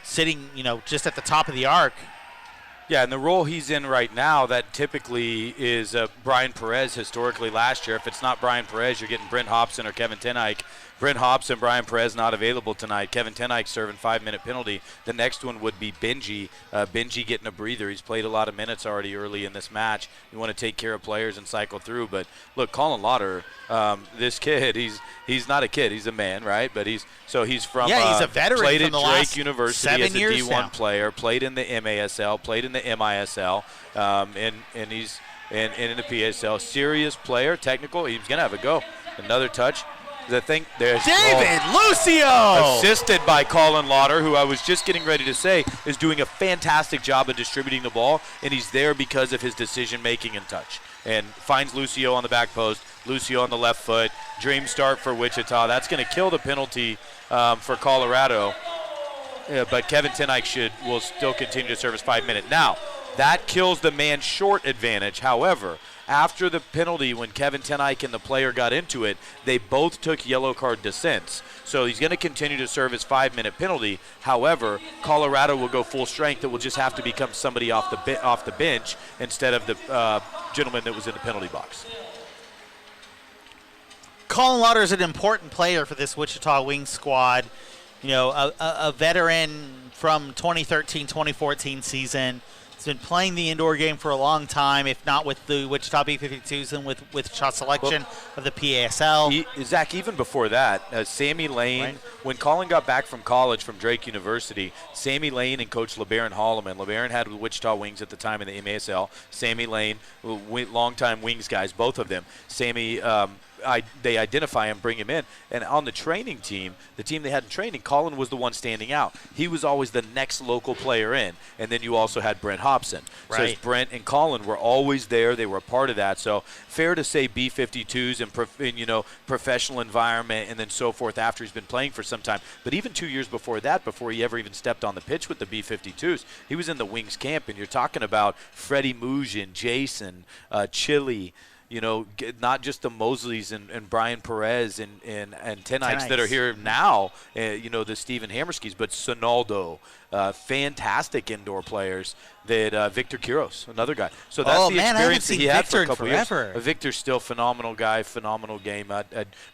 sitting, just at the top of the arc. Yeah, and the role he's in right now, that typically is Brian Perez historically last year. If it's not Brian Perez, you're getting Brent Hobson or Kevin Teneyck. Brent Hobson, Brian Perez not available tonight. Kevin Teneyck serving 5-minute penalty. The next one would be Benji. Benji getting a breather. He's played a lot of minutes already early in this match. You want to take care of players and cycle through. But look, Colin Lauder, this kid, he's not a kid. He's a man, right? But he's from he's a veteran. Played from at the Drake University as a D1 now. player. Played in the MASL. Played in the MISL. And he's in the PSL. Serious player, technical. He's gonna have a go. Another touch. The thing there's David Lucio, assisted by Colin Lauder, who I was just getting ready to say is doing a fantastic job of distributing the ball, and he's there because of his decision making and touch. And finds Lucio on the back post. Lucio on the left foot. Dream start for Wichita. That's going to kill the penalty for Colorado. But Kevin Teneyck will still continue to serve as 5-minute. Now, that kills the man short advantage. However, after the penalty, when Kevin Teneyck and the player got into it, they both took yellow card dissents. So he's going to continue to serve his 5-minute penalty. However, Colorado will go full strength. It will just have to become somebody off the bench instead of the gentleman that was in the penalty box. Colin Lauder is an important player for this Wichita Wings squad. A veteran from 2013-2014 season. He's been playing the indoor game for a long time, if not with the Wichita B-52s and with Wichita selection of the PASL. Zach, even before that, Sammy Lane, right. When Colin got back from college from Drake University, Sammy Lane and Coach LeBaron Holloman. LeBaron had Wichita Wings at the time in the MASL. Sammy Lane, longtime Wings guys, both of them. Sammy, they identify him, bring him in. And on the training team, the team they had in training, Colin was the one standing out. He was always the next local player in. And then you also had Brent Hobson. Right. So Brent and Colin were always there. They were a part of that. So fair to say B-52s and professional environment and then so forth after he's been playing for some time. But even 2 years before that, before he ever even stepped on the pitch with the B-52s, he was in the Wings camp. And you're talking about Freddie Mugin, Jason, Chili, not just the Mosleys and Brian Perez and Teneycks that are here now, the Stephen Hammerskis, but Sonaldo, fantastic indoor players. That Victor Quiros, another guy. So that's the experience that he had for a couple years. Victor's still a phenomenal guy, phenomenal game. I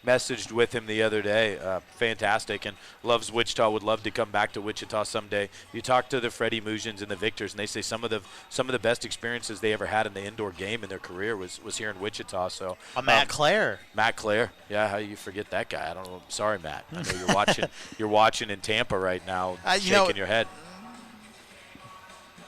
messaged with him the other day. Fantastic, and loves Wichita. Would love to come back to Wichita someday. You talk to the Freddie Mugins and the Victors, and they say some of the best experiences they ever had in the indoor game in their career was here in Wichita. So Matt Clare. Matt Clare, yeah, how you forget that guy? I don't know. Sorry, Matt. I know you're watching. You're watching in Tampa right now, shaking your head.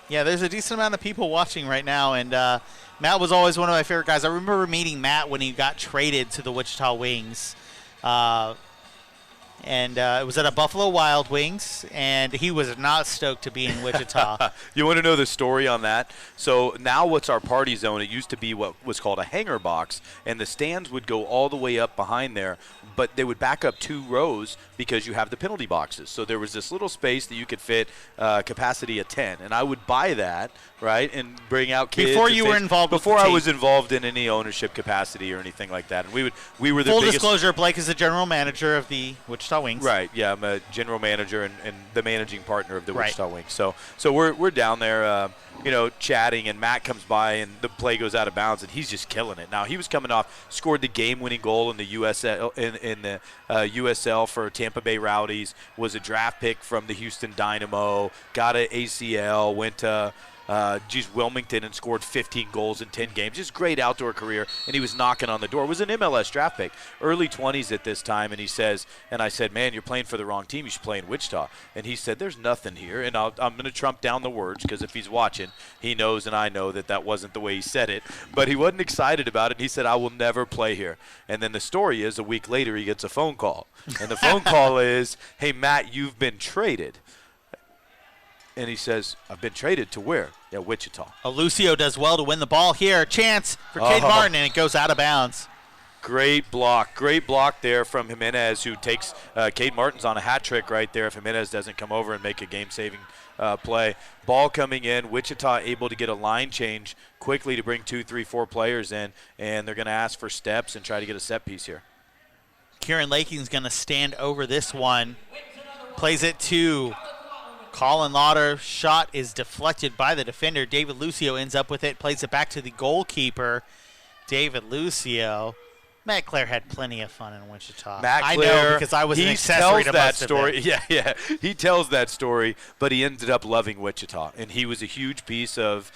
Yeah, there's a decent amount of people watching right now, and Matt was always one of my favorite guys. I remember meeting Matt when he got traded to the Wichita Wings, and it was at a Buffalo Wild Wings, and he was not stoked to be in Wichita. You want to know the story on that? So now what's our party zone? It used to be what was called a hanger box, and the stands would go all the way up behind there, but they would back up 2 rows because you have the penalty boxes. So there was this little space that you could fit capacity of 10, and I would buy that, right, and bring out kids. Before you were involved with the team. Before I was involved in any ownership capacity or anything like that. And we were the Full biggest. disclosure, Blake is the general manager of the Wichita Wings. Right, yeah, I'm a general manager and the managing partner of the Wichita Wings. So we're down there, chatting, and Matt comes by, and the play goes out of bounds, and he's just killing it. Now, he was coming off, scored the game-winning goal in the USL, in the USL for Tampa Bay Rowdies, was a draft pick from the Houston Dynamo, got an ACL, went to Wilmington and scored 15 goals in 10 games. Just great outdoor career, and he was knocking on the door. Was an MLS draft pick, early 20s at this time, and I said, man, you're playing for the wrong team. You should play in Wichita. And he said, there's nothing here, and I'm going to trump down the words because if he's watching, he knows and I know that wasn't the way he said it. But he wasn't excited about it, and he said, I will never play here. And then the story is a week later he gets a phone call, and the phone call is, hey, Matt, you've been traded. And he says, I've been traded to where? Yeah, Wichita. Lucio does well to win the ball here. Chance for Cade Martin, and it goes out of bounds. Great block there from Jimenez, who takes Cade Martin's on a hat trick right there if Jimenez doesn't come over and make a game-saving play. Ball coming in, Wichita able to get a line change quickly to bring 2, 3, 4 players in, and they're going to ask for steps and try to get a set piece here. Kieran Laking's going to stand over this one. Plays it to Colin Lauder. Shot is deflected by the defender. David Lucio ends up with it, plays it back to the goalkeeper, David Lucio. Matt Clare had plenty of fun in Wichita. Matt Clare, I know because I was an accessory to that most story. of it. Yeah. He tells that story, but he ended up loving Wichita, and he was a huge piece of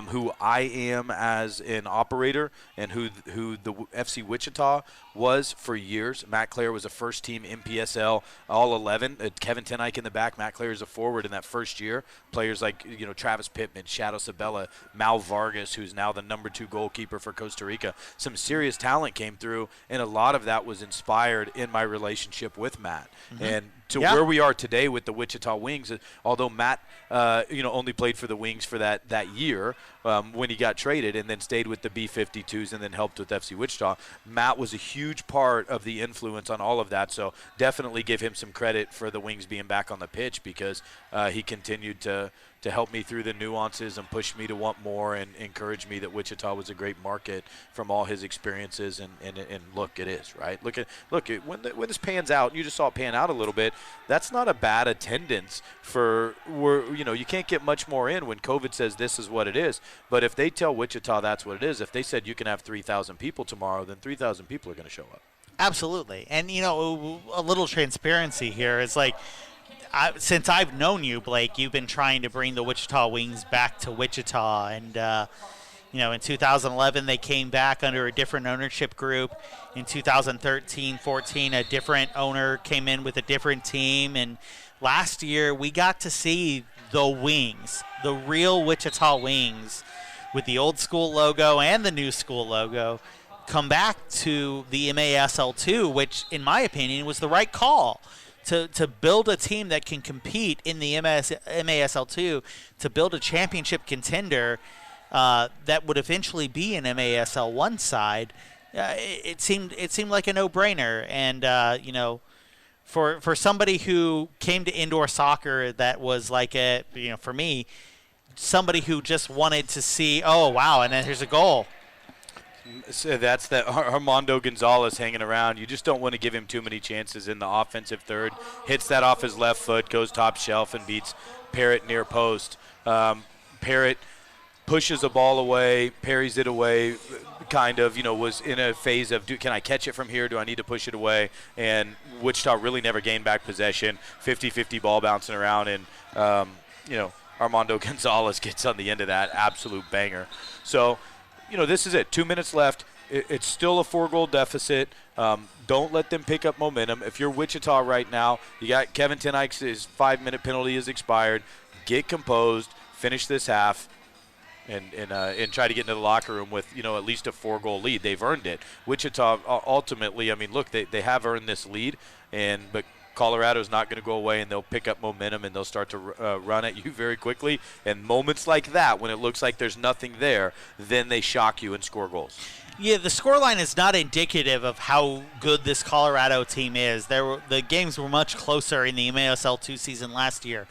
who I am as an operator and who the FC Wichita was for years. Matt Clare was a first-team MPSL All-11. Kevin Tenike in the back. Matt Clare is a forward in that first year. Players like Travis Pittman, Shadow Sabella, Mal Vargas, who's now the number 2 goalkeeper for Costa Rica. Some serious talent came through, and a lot of that was inspired in my relationship with Matt. Mm-hmm. And to where we are today with the Wichita Wings, although Matt only played for the Wings for that year when he got traded and then stayed with the B-52s and then helped with FC Wichita, Matt was a huge part of the influence on all of that. So definitely give him some credit for the Wings being back on the pitch because he continued to help me through the nuances and push me to want more and encourage me that Wichita was a great market from all his experiences. And look, it is, right? Look, when this pans out, you just saw it pan out a little bit, that's not a bad attendance for you can't get much more in when COVID says this is what it is. But if they tell Wichita that's what it is, if they said you can have 3,000 people tomorrow, then 3,000 people are going to show up. Absolutely. And, a little transparency here is like, since I've known you, Blake, you've been trying to bring the Wichita Wings back to Wichita. And, in 2011, they came back under a different ownership group. In 2013-14, a different owner came in with a different team. And last year, we got to see the Wings, the real Wichita Wings, with the old school logo and the new school logo, come back to the MASL2, which, in my opinion, was the right call. To build a team that can compete in the MASL2, to build a championship contender that would eventually be an MASL1 side, it seemed like a no-brainer. And for somebody who came to indoor soccer, that was like for me, somebody who just wanted to see, oh wow, and then here's a goal. So that's that Armando Gonzalez hanging around. You just don't want to give him too many chances in the offensive third. Hits that off his left foot, goes top shelf, and beats Parrott near post. Parrott pushes the ball away, parries it away, was in a phase of, can I catch it from here? Do I need to push it away? And Wichita really never gained back possession. 50-50 ball bouncing around, and, Armando Gonzalez gets on the end of that. Absolute banger. So, this is it. 2 minutes left. It's still a 4-goal deficit. Don't let them pick up momentum. If you're Wichita right now, you got Kevin Tenike's 5-minute penalty is expired. Get composed. Finish this half. And try to get into the locker room with, at least a 4-goal lead. They've earned it. Wichita ultimately, they have earned this lead, but Colorado's not going to go away, and they'll pick up momentum, and they'll start to run at you very quickly. And moments like that, when it looks like there's nothing there, then they shock you and score goals. Yeah, the scoreline is not indicative of how good this Colorado team is. The games were much closer in the MASL2 season last year.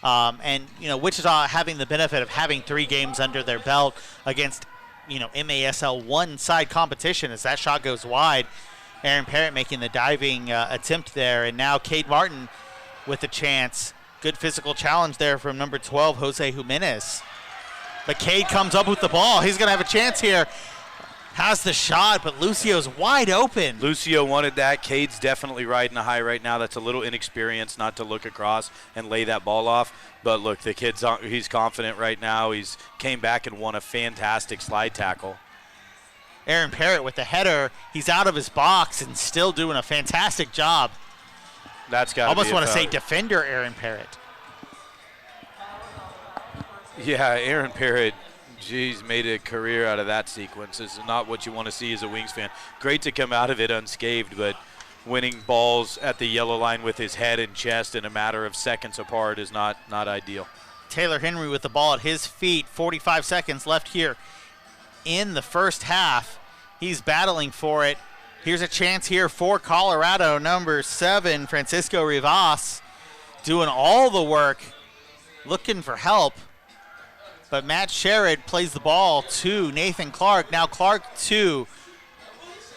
And Wichita having the benefit of having 3 games under their belt against, MASL 1 side competition as that shot goes wide. Aaron Parrott making the diving attempt there, and now Cade Martin with a chance. Good physical challenge there from number 12, Jose Jimenez. But Cade comes up with the ball. He's going to have a chance here. Has the shot, but Lucio's wide open. Lucio wanted that. Cade's definitely riding a high right now. That's a little inexperienced not to look across and lay that ball off. But look, the kid's he's confident right now. He's came back and won a fantastic slide tackle. Aaron Parrott with the header. He's out of his box and still doing a fantastic job. That's got to be almost want to say defender Aaron Parrott. Yeah, Aaron Parrott, made a career out of that sequence. It's not what you want to see as a Wings fan. Great to come out of it unscathed, but winning balls at the yellow line with his head and chest in a matter of seconds apart is not ideal. Taylor Henry with the ball at his feet. 45 seconds left here in the first half. He's battling for it. Here's a chance here for Colorado. Number 7, Francisco Rivas, doing all the work, looking for help. But Matt Sherrod plays the ball to Nathan Clark. Now Clark to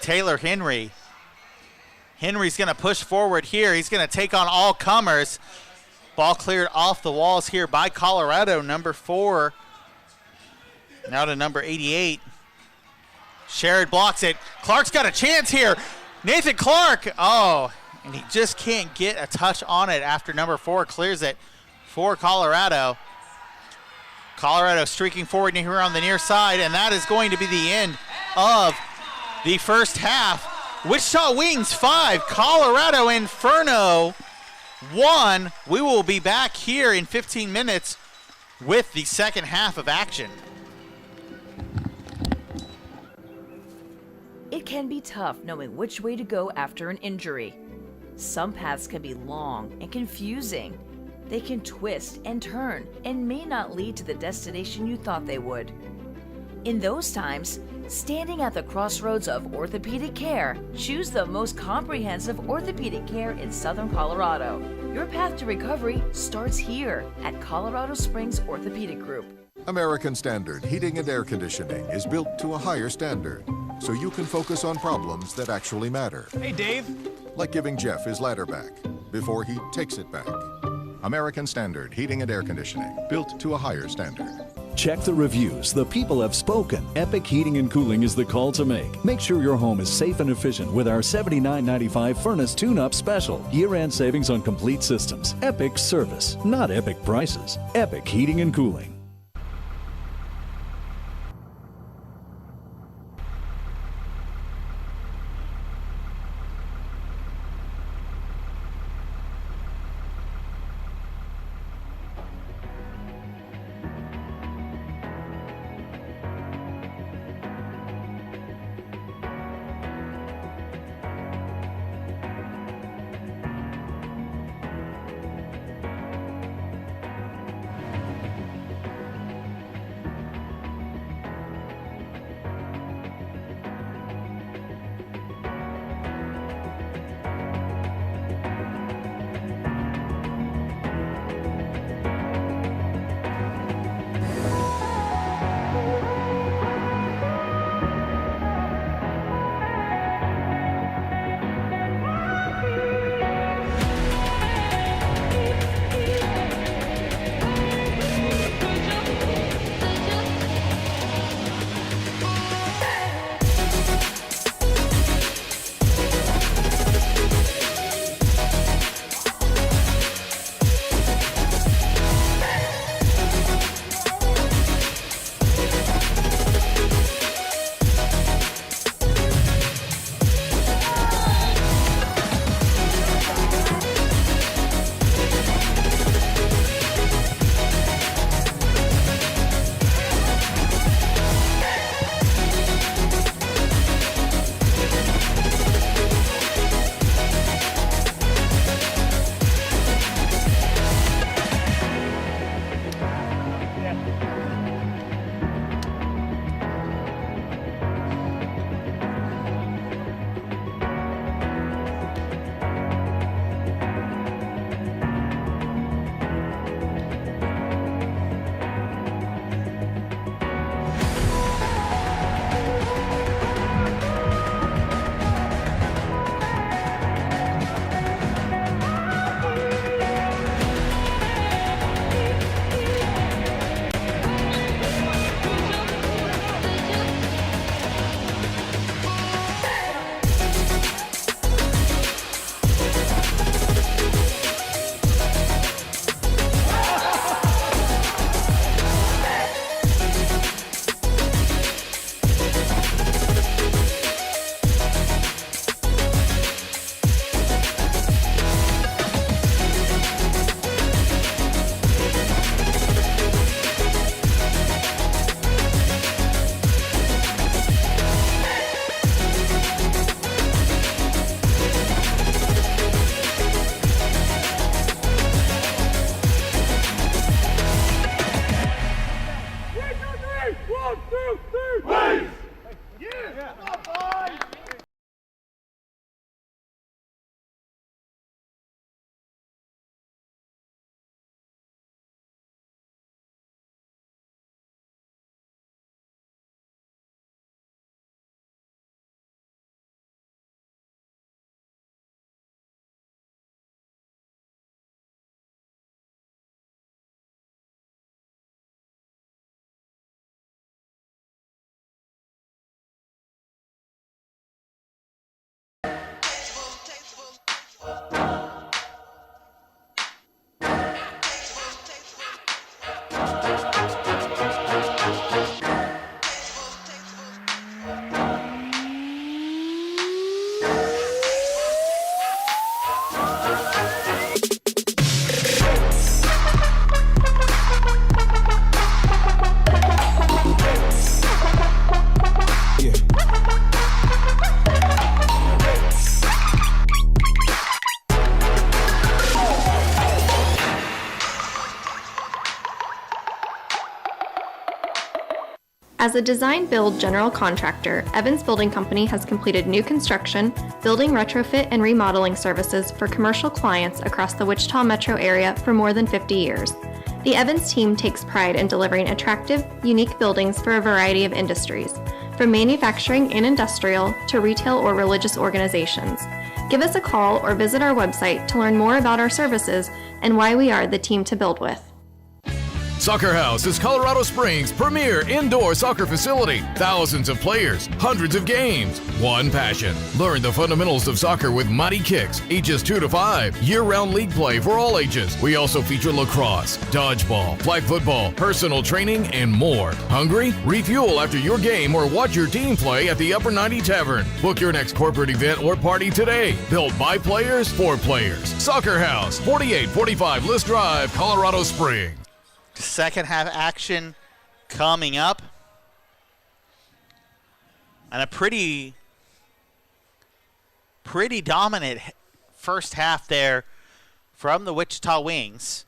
Taylor Henry. Henry's going to push forward here. He's going to take on all comers. Ball cleared off the walls here by Colorado. Number 4. Now to number 88. Sherrod blocks it. Clark's got a chance here. Nathan Clark. Oh, and he just can't get a touch on it after number 4 clears it for Colorado. Colorado streaking forward here on the near side, and that is going to be the end of the first half. Wichita Wings 5, Colorado Inferno 1. We will be back here in 15 minutes with the second half of action. It can be tough knowing which way to go after an injury. Some paths can be long and confusing. They can twist and turn and may not lead to the destination you thought they would. In those times, standing at the crossroads of orthopedic care, choose the most comprehensive orthopedic care in Southern Colorado. Your path to recovery starts here at Colorado Springs Orthopedic Group. American Standard Heating and Air Conditioning is built to a higher standard, so you can focus on problems that actually matter. Hey, Dave. Like giving Jeff his ladder back before he takes it back. American Standard Heating and Air Conditioning, built to a higher standard. Check the reviews. The people have spoken. Epic Heating and Cooling is the call to make. Make sure your home is safe and efficient with our $79.95 furnace tune-up special. Year-end savings on complete systems. Epic service, not epic prices. Epic Heating and Cooling. As a design-build general contractor, Evans Building Company has completed new construction, building retrofit, and remodeling services for commercial clients across the Wichita metro area for more than 50 years. The Evans team takes pride in delivering attractive, unique buildings for a variety of industries, from manufacturing and industrial to retail or religious organizations. Give us a call or visit our website to learn more about our services and why we are the team to build with. Soccer House is Colorado Springs' premier indoor soccer facility. Thousands of players, hundreds of games, one passion. Learn the fundamentals of soccer with mighty kicks, ages 2 to 5. Year-round league play for all ages. We also feature lacrosse, dodgeball, flag football, personal training, and more. Hungry? Refuel after your game or watch your team play at the Upper 90 Tavern. Book your next corporate event or party today. Built by players for players. Soccer House, 4845 List Drive, Colorado Springs. Second half action coming up. And a pretty dominant first half there from the Wichita Wings.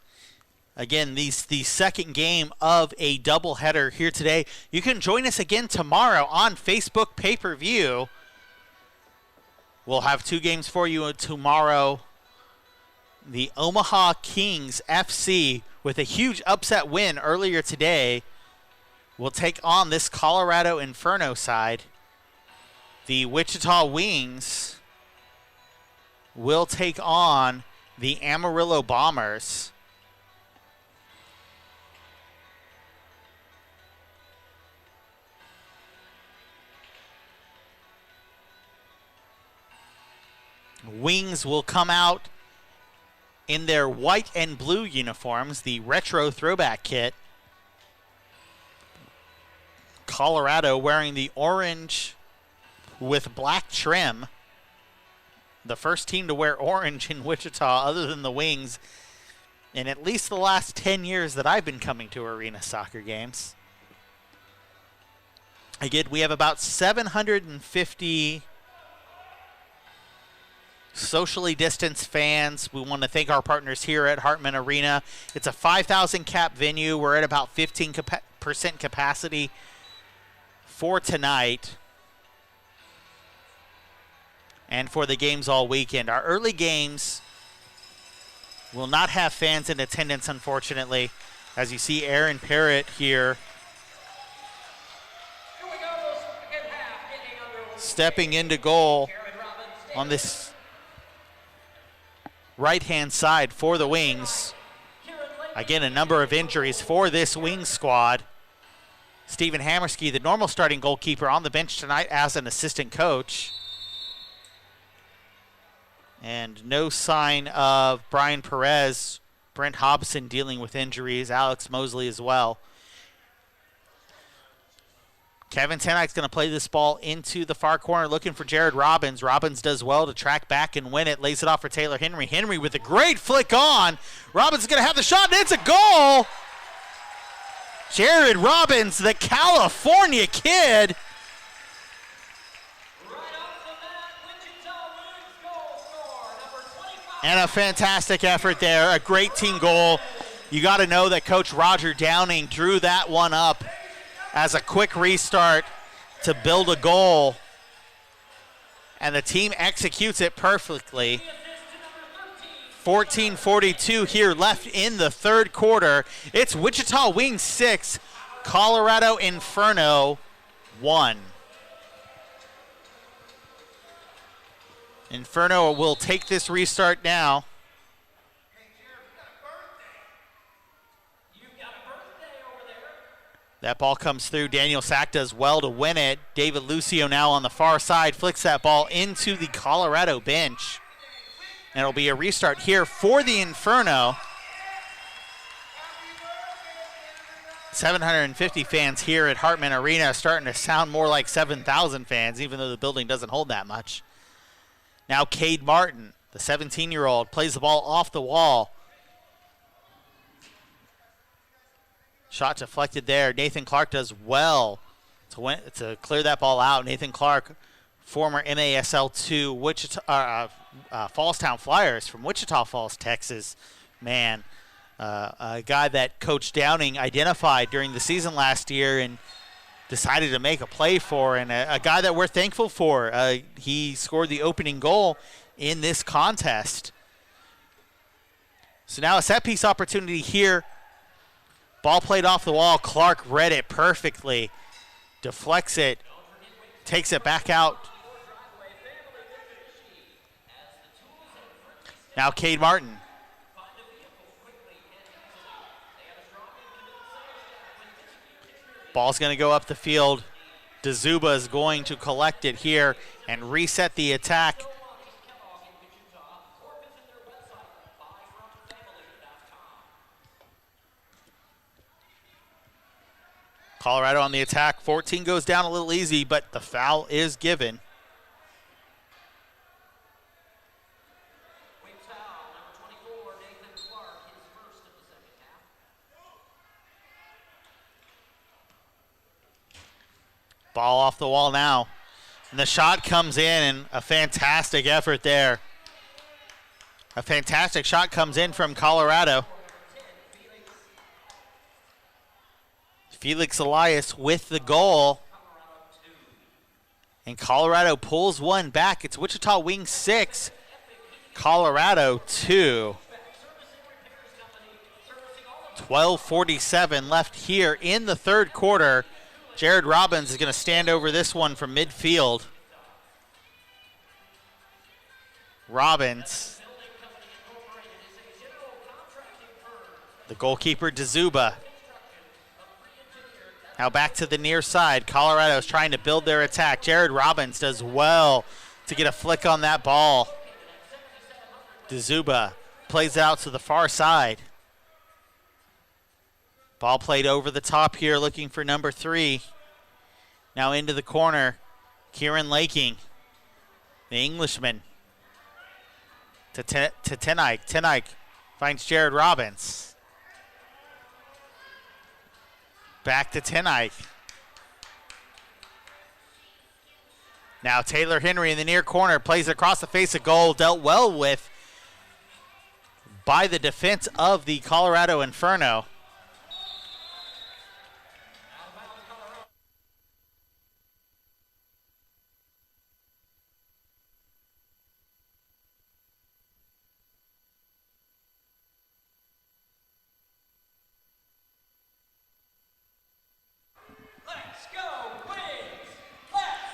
Again, the second game of a doubleheader here today. You can join us again tomorrow on Facebook pay-per-view. We'll have 2 games for you tomorrow. The Omaha Kings FC, with a huge upset win earlier today, will take on this Colorado Inferno side. The Wichita Wings will take on the Amarillo Bombers. Wings will come out in their white and blue uniforms, the retro throwback kit. Colorado wearing the orange with black trim. The first team to wear orange in Wichita, other than the Wings, in at least the last 10 years that I've been coming to arena soccer games. Again, we have about 750 socially distanced fans. We want to thank our partners here at Hartman Arena. It's a 5,000 cap venue. We're at about 15% capacity for tonight and for the games all weekend. Our early games will not have fans in attendance, unfortunately. As you see Aaron Parrott here stepping into goal on this right-hand side for the Wings. Again, a number of injuries for this Wings squad. Stephen Hammerski, the normal starting goalkeeper, on the bench tonight as an assistant coach. And no sign of Brian Perez. Brent Hobson dealing with injuries. Alex Mosley as well. Kevin Tenite's going to play this ball into the far corner, looking for Jared Robbins. Robbins does well to track back and win it. Lays it off for Taylor Henry. Henry with a great flick on. Robbins is going to have the shot, and it's a goal. Jared Robbins, the California kid. And a fantastic effort there. A great team goal. You got to know that Coach Roger Downing drew that one up as a quick restart to build a goal. And the team executes it perfectly. 14:42 here left in the third quarter. It's Wichita Wings 6, Colorado Inferno 1. Inferno will take this restart now. That ball comes through. Daniel Sack does well to win it. David Lucio now on the far side flicks that ball into the Colorado bench. And it'll be a restart here for the Inferno. 750 fans here at Hartman Arena, starting to sound more like 7,000 fans, even though the building doesn't hold that much. Now Cade Martin, the 17-year-old, plays the ball off the wall. Shot deflected there. Nathan Clark does well to clear that ball out. Nathan Clark, former MASL 2 Wichita, Fallstown Flyers from Wichita Falls, Texas. Man, a guy that Coach Downing identified during the season last year and decided to make a play for, and a guy that we're thankful for. He scored the opening goal in this contest. So now a set piece opportunity here. Ball played off the wall. Clark read it perfectly. Deflects it. Takes it back out. Now Cade Martin. Ball's going to go up the field. Dzuba is going to collect it here and reset the attack. Colorado on the attack. 14 goes down a little easy, but the foul is given. Ball off the wall now. And the shot comes in, and a fantastic effort there. A fantastic shot comes in from Colorado. Felix Elias with the goal. And Colorado pulls one back. It's Wichita Wings 6, Colorado 2. 12:47 left here in the third quarter. Jared Robbins is going to stand over this one from midfield. Robbins. The goalkeeper, Dzuba. Now back to the near side. Colorado's trying to build their attack. Jared Robbins does well to get a flick on that ball. Dzuba plays out to the far side. Ball played over the top here, looking for number 3. Now into the corner. Kieran Laking, the Englishman. To Tenike. Tenike finds Jared Robbins. Back to Tenike. Now Taylor Henry in the near corner plays across the face of goal. Dealt well with by the defense of the Colorado Inferno.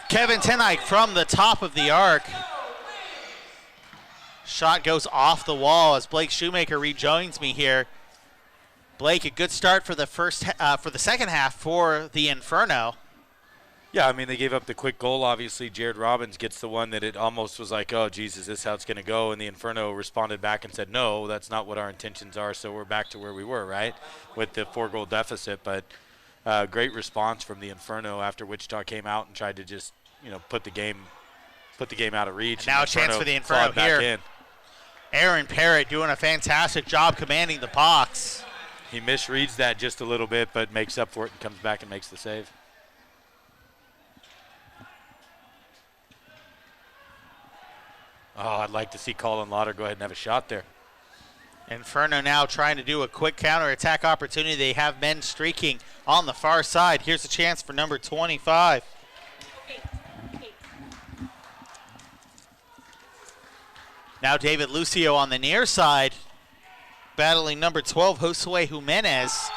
Kevin Tenike from the top of the arc. Shot goes off the wall as Blake Shoemaker rejoins me here. Blake, a good start for the second half for the Inferno. Yeah, I mean, they gave up the quick goal. Obviously, Jared Robbins gets the one that it almost was like, oh, Jesus, this is how it's going to go. And the Inferno responded back and said, no, that's not what our intentions are. So we're back to where we were, right, with the 4-goal deficit. But great response from the Inferno after Wichita came out and tried to just, put the game out of reach. And now a chance for the Inferno here. Aaron Parrott doing a fantastic job commanding the box. He misreads that just a little bit, but makes up for it and comes back and makes the save. Oh, I'd like to see Colin Lauder go ahead and have a shot there. Inferno now trying to do a quick counter-attack opportunity. They have men streaking on the far side. Here's a chance for number 25. Now David Lucio on the near side, battling number 12, Josue Jimenez.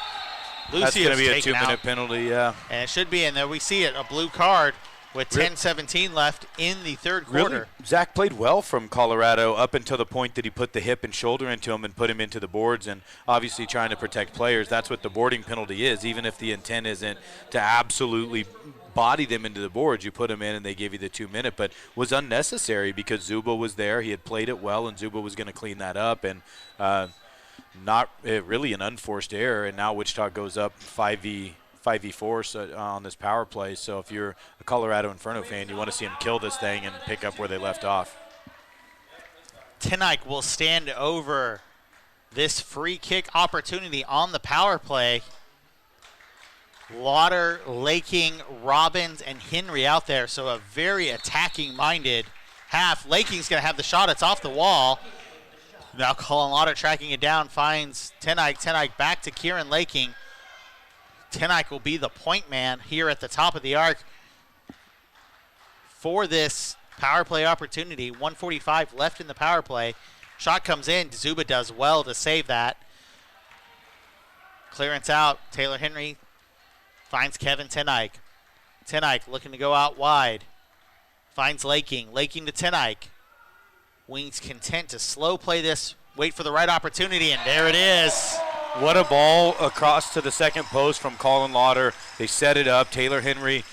That's going to be a 2-minute penalty, yeah. And it should be in there. We see it, a blue card with 10:17 left in the third quarter. Really? Zach played well from Colorado up until the point that he put the hip and shoulder into him and put him into the boards, and obviously trying to protect players. That's what the boarding penalty is. Even if the intent isn't to absolutely body them into the boards, you put them in and they give you the 2-minute, but was unnecessary because Zuba was there. He had played it well, and Zuba was going to clean that up, and not really an unforced error. And now Wichita goes up 5v4 on this power play. So if you're a Colorado Inferno fan, you want to see them kill this thing and pick up where they left off. Tenike will stand over this free kick opportunity on the power play. Lauder, Laking, Robbins, and Henry out there. So a very attacking-minded half. Laking's going to have the shot. It's off the wall. Now Colin Lauder tracking it down, finds Tenike. Tenike back to Kieran Laking. Tenike will be the point man here at the top of the arc for this power play opportunity. 1:45 left in the power play. Shot comes in. Zuba does well to save that. Clearance out. Taylor Henry finds Kevin Tenike. Tenike looking to go out wide. Finds Laking. Laking to Tenike. Wings content to slow play this. Wait for the right opportunity, and there it is. What a ball across to the second post from Colin Lauder. They set it up. Taylor Henry,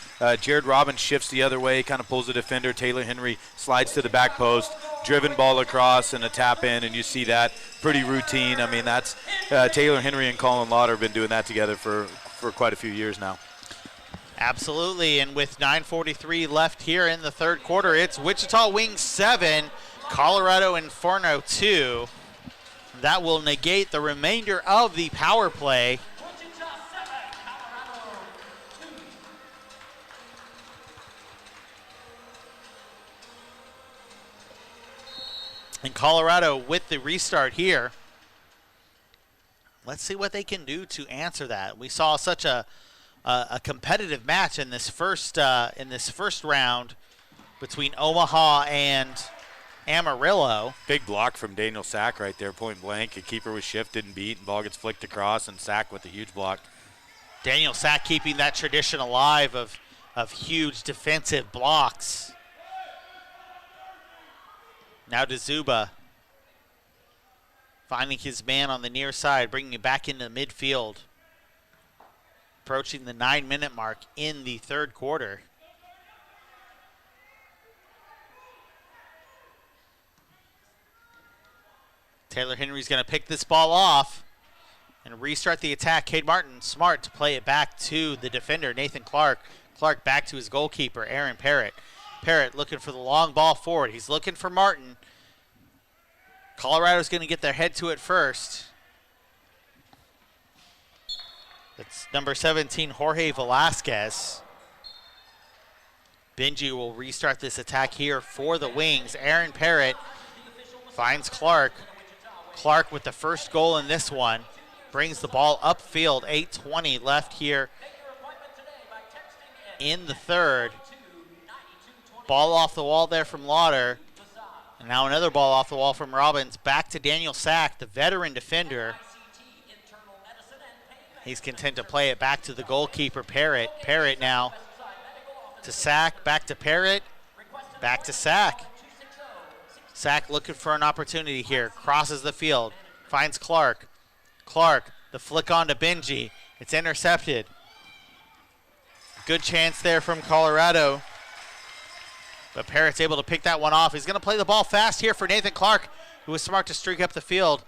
Jared Robbins shifts the other way, kind of pulls the defender. Taylor Henry slides to the back post. Driven ball across and a tap in, and you see that pretty routine. I mean, that's Taylor Henry and Colin Lauder have been doing that together for quite a few years now. Absolutely, and with 9:43 left here in the third quarter, it's Wichita Wings 7, Colorado Inferno 2. That will negate the remainder of the power play. And Colorado with the restart here. Let's see what they can do to answer that. We saw such a competitive match in this first round between Omaha and Amarillo. Big block from Daniel Sack right there, point blank. A keeper was shifted and beat, and ball gets flicked across, and Sack with a huge block. Daniel Sack keeping that tradition alive of huge defensive blocks. Now to Zuba. Finding his man on the near side, bringing it back into midfield. Approaching the 9-minute mark in the third quarter. Taylor Henry's going to pick this ball off and restart the attack. Cade Martin smart to play it back to the defender, Nathan Clark. Clark back to his goalkeeper, Aaron Parrott. Parrott looking for the long ball forward. He's looking for Martin. Colorado's going to get their head to it first. It's number 17, Jorge Velasquez. Benji will restart this attack here for the Wings. Aaron Parrott finds Clark. Clark with the first goal in this one. Brings the ball upfield. 8:20 left here in the third. Ball off the wall there from Lauder. And now another ball off the wall from Robbins. Back to Daniel Sack, the veteran defender. He's content to play it back to the goalkeeper, Parrott. Parrott now to Sack, back to Parrott, back to Sack. Sack looking for an opportunity here. Crosses the field, finds Clark. Clark, the flick on to Benji. It's intercepted. Good chance there from Colorado. But Parrott's able to pick that one off. He's going to play the ball fast here for Nathan Clark, who was smart to streak up the field.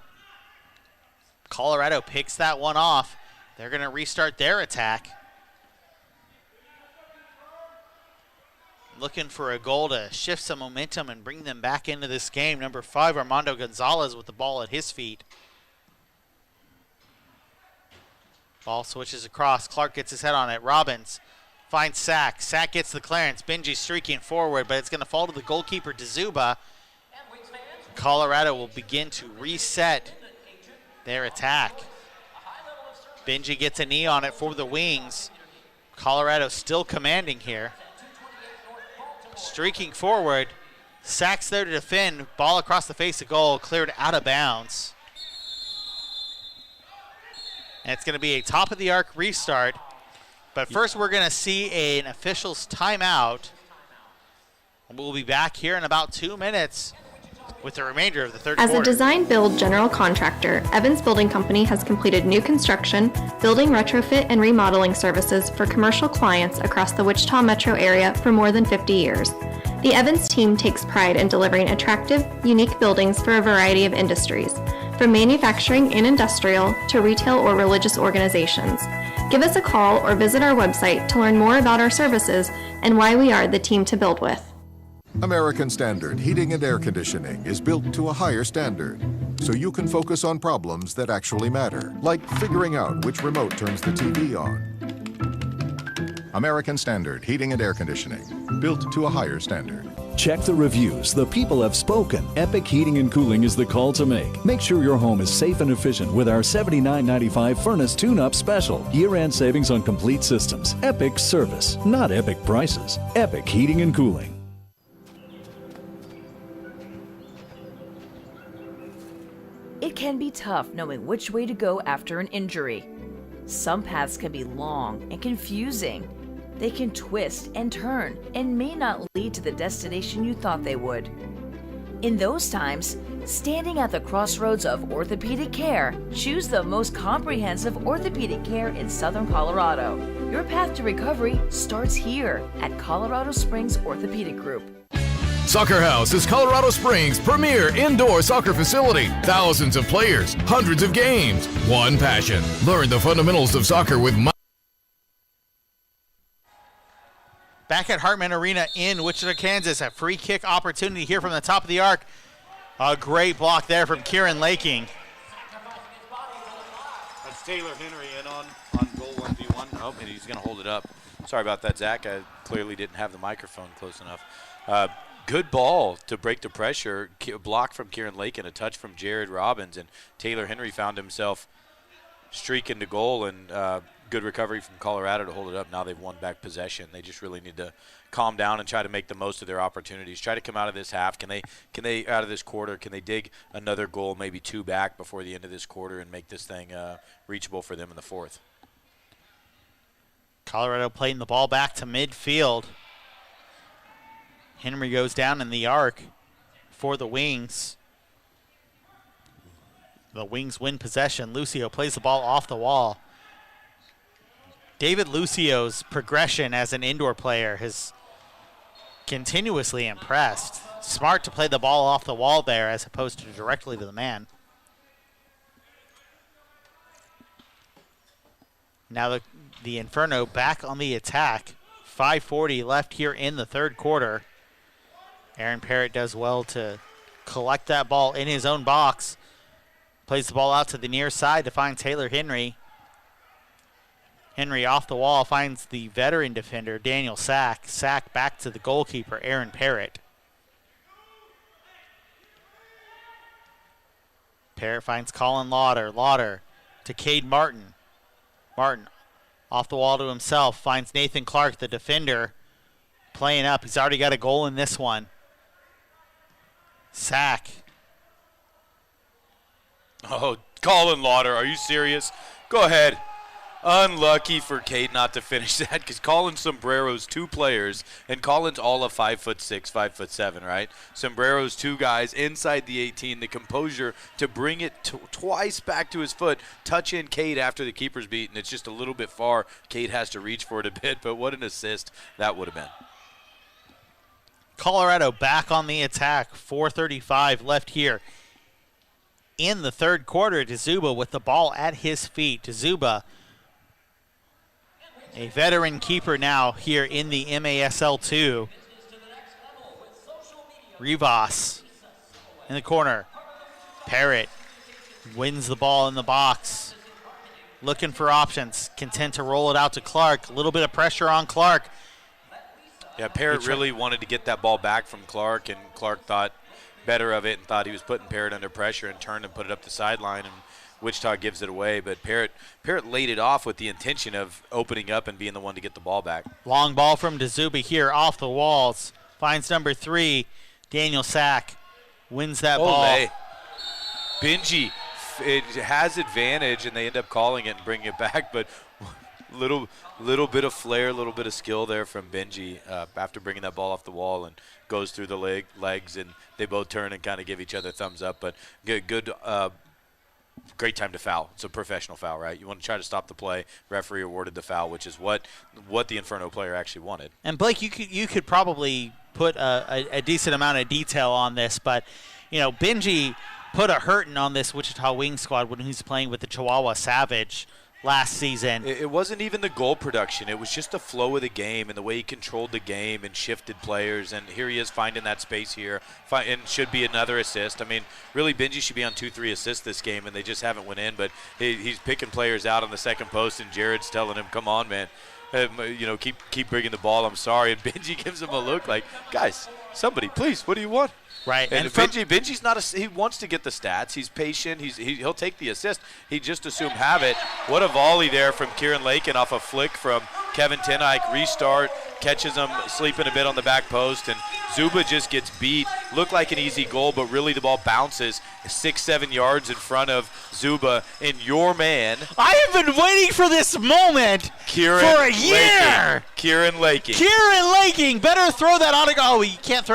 Colorado picks that one off. They're going to restart their attack. Looking for a goal to shift some momentum and bring them back into this game. Number 5, Armando Gonzalez with the ball at his feet. Ball switches across. Clark gets his head on it. Robbins finds Sack. Sack gets the clearance. Benji streaking forward, but it's going to fall to the goalkeeper, Zuba. Colorado will begin to reset their attack. Benji gets a knee on it for the Wings. Colorado still commanding here. Streaking forward. Sack's there to defend. Ball across the face of goal. Cleared out of bounds. And it's going to be a top-of-the-arc restart. But first we're going to see an official's timeout. We'll be back here in about 2 minutes with the remainder of the third quarter. As a design-build general contractor, Evans Building Company has completed new construction, building retrofit, and remodeling services for commercial clients across the Wichita metro area for more than 50 years. The Evans team takes pride in delivering attractive, unique buildings for a variety of industries, from manufacturing and industrial to retail or religious organizations. Give us a call or visit our website to learn more about our services and why we are the team to build with. American Standard Heating and Air Conditioning is built to a higher standard, so you can focus on problems that actually matter, like figuring out which remote turns the TV on. American Standard Heating and Air Conditioning, built to a higher standard. Check the reviews. The people have spoken. Epic Heating and Cooling is the call to make. Make sure your home is safe and efficient with our $79.95 furnace tune-up special. Year-end savings on complete systems. Epic service, not epic prices. Epic Heating and Cooling. It can be tough knowing which way to go after an injury. Some paths can be long and confusing. They can twist and turn and may not lead to the destination you thought they would. In those times, standing at the crossroads of orthopedic care, choose the most comprehensive orthopedic care in Southern Colorado. Your path to recovery starts here at Colorado Springs Orthopedic Group. Soccer House is Colorado Springs' premier indoor soccer facility. Thousands of players, hundreds of games, one passion. Learn the fundamentals of soccer with Back at Hartman Arena in Wichita, Kansas, a free kick opportunity here from the top of the arc. A great block there from Kieran Laking. That's Taylor Henry in on goal 1v1. Oh, and he's going to hold it up. Sorry about that, Zach. I clearly didn't have the microphone close enough. Good ball to break the pressure. Block from Kieran Lakin, a touch from Jared Robbins, and Taylor Henry found himself streaking to goal, and good recovery from Colorado to hold it up. Now they've won back possession. They just really need to calm down and try to make the most of their opportunities. Try to come out of this half. Can they out of this quarter, can they dig another goal, maybe two back before the end of this quarter and make this thing reachable for them in the fourth? Colorado playing the ball back to midfield. Henry goes down in the arc for the Wings. The Wings win possession. Lucio plays the ball off the wall. David Lucio's progression as an indoor player has continuously impressed. Smart to play the ball off the wall there as opposed to directly to the man. Now the Inferno back on the attack. 5:40 left here in the third quarter. Aaron Parrott does well to collect that ball in his own box. Plays the ball out to the near side to find Taylor Henry. Henry off the wall finds the veteran defender, Daniel Sack. Sack back to the goalkeeper, Aaron Parrott. Parrott finds Colin Lauder. Lauder to Cade Martin. Martin off the wall to himself. Finds Nathan Clark, the defender, playing up. He's already got a goal in this one. Sack. Oh, Colin Lauder, are you serious? Go ahead. Unlucky for Cade not to finish that because Colin Sombrero's two players, and Colin's all of 5'6", 5'7", right? Sombrero's two guys inside the 18, the composure to bring it twice back to his foot, touch in Cade after the keeper's beat, and it's just a little bit far. Cade has to reach for it a bit, but what an assist that would have been. Colorado back on the attack. 4:35 left here in the third quarter. Dzuba with the ball at his feet. Dzuba, a veteran keeper now here in the MASL 2. Rivas in the corner. Parrott wins the ball in the box. Looking for options. Content to roll it out to Clark. A little bit of pressure on Clark. Yeah, Parrott really wanted to get that ball back from Clark, and Clark thought better of it and thought he was putting Parrott under pressure and turned and put it up the sideline, and Wichita gives it away. But Parrott laid it off with the intention of opening up and being the one to get the ball back. Long ball from Dzuba here off the walls. Finds number 3, Daniel Sack. Wins that ball. Benji, it has advantage, and they end up calling it and bringing it back, but little bit of flair, a little bit of skill there from Benji after bringing that ball off the wall, and goes through the legs, and they both turn and kind of give each other thumbs up. But good great time to foul. It's a professional foul, right? You want to try to stop the play. Referee awarded the foul, which is what the Inferno player actually wanted. And Blake, you could probably put a decent amount of detail on this, but Benji put a hurting on this Wichita Wings squad when he was playing with the Chihuahua Savage last season. It wasn't even the goal production. It was just the flow of the game and the way he controlled the game and shifted players. And here he is finding that space here, and should be another assist. I mean, really, Benji should be on 2-3 assists this game, and they just haven't went in. But he's picking players out on the second post, and Jared's telling him, come on, man. Keep bringing the ball. I'm sorry. And Benji gives him a look like, guys, Somebody, please, what do you want? Right. And Benji's not he wants to get the stats. He's patient. He'll take the assist. He just assumed have it. What a volley there from Kieran Lakin off a flick from Kevin Teneyck. Restart, catches him sleeping a bit on the back post, and Zuba just gets beat. Looked like an easy goal, but really the ball bounces 6-7 yards in front of Zuba, and your man. I have been waiting for this moment for a year. Kieran Lakin. Kieran Lakin better throw that autograph. Oh, he can't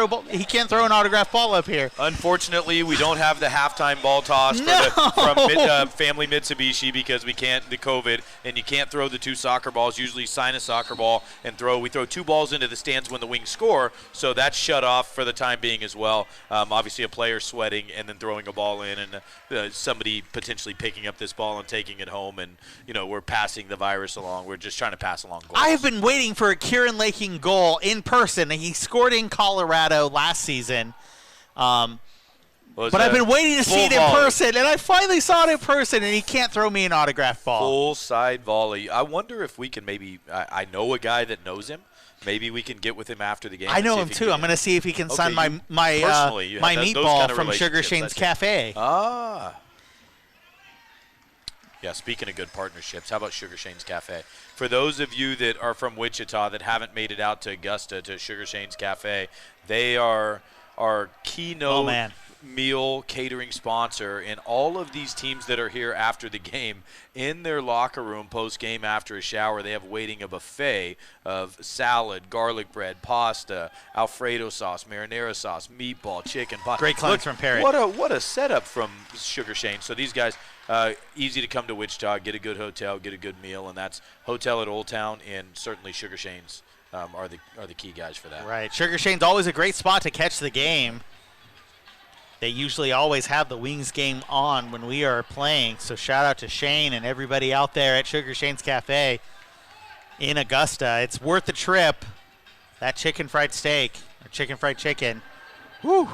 throw an autographed ball up here. Unfortunately, we don't have the halftime ball toss from Family Mitsubishi because we can't, the COVID, and you can't throw the 2 soccer balls. Usually sign a soccer ball and throw. We throw 2 balls into the stands when the Wings score, so that's shut off for the time being as well. Obviously, a player sweating and then throwing a ball in, and somebody potentially picking up this ball and taking it home, and we're passing the virus along. We're just trying to pass along goals. I have been waiting for a Kieran Lakin goal in person. He scored in Colorado last season. But I've been waiting to see it in person, and I finally saw it in person, and he can't throw me an autographed ball. Full side volley. I wonder if we can maybe I know a guy that knows him. Maybe we can get with him after the game. I know him too. I'm going to see if he can sign my meatball from Sugar Shane's Cafe. Yeah, speaking of good partnerships, how about Sugar Shane's Cafe? For those of you that are from Wichita that haven't made it out to Augusta to Sugar Shane's Cafe, they are our keynote meal catering sponsor, and all of these teams that are here after the game, in their locker room post-game after a shower, they have waiting a buffet of salad, garlic bread, pasta, Alfredo sauce, marinara sauce, meatball, chicken, pasta. Great clients from Parrott. What a setup from Sugar Shane. So these guys, easy to come to Wichita, get a good hotel, get a good meal, and that's Hotel at Old Town, and certainly Sugar Shane's are the key guys for that. Right. Sugar Shane's always a great spot to catch the game. They usually always have the Wings game on when we are playing, so shout out to Shane and everybody out there at Sugar Shane's Cafe in Augusta. It's worth the trip. That chicken fried steak, or chicken fried chicken, whew,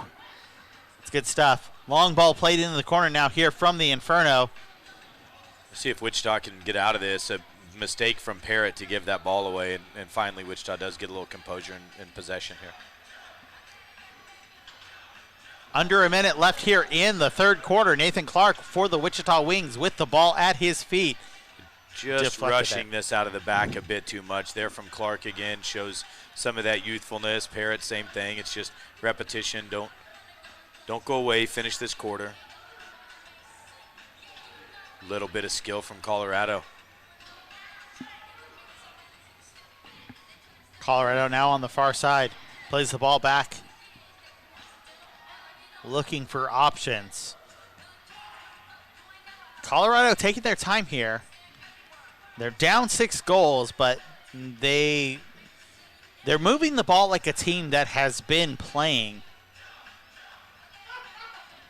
it's good stuff. Long ball played into the corner now here from the Inferno. See if Wichita can get out of this. A mistake from Parrott to give that ball away, and finally Wichita does get a little composure in possession here. Under a minute left here in the third quarter. Nathan Clark for the Wichita Wings with the ball at his feet. Just rushing this out of the back a bit too much there from Clark again. Shows some of that youthfulness. Parrott, same thing. It's just repetition. Don't go away. Finish this quarter. Little bit of skill from Colorado. Colorado now on the far side. Plays the ball back. Looking for options. Colorado taking their time here. They're down 6 goals, but they're moving the ball like a team that has been playing.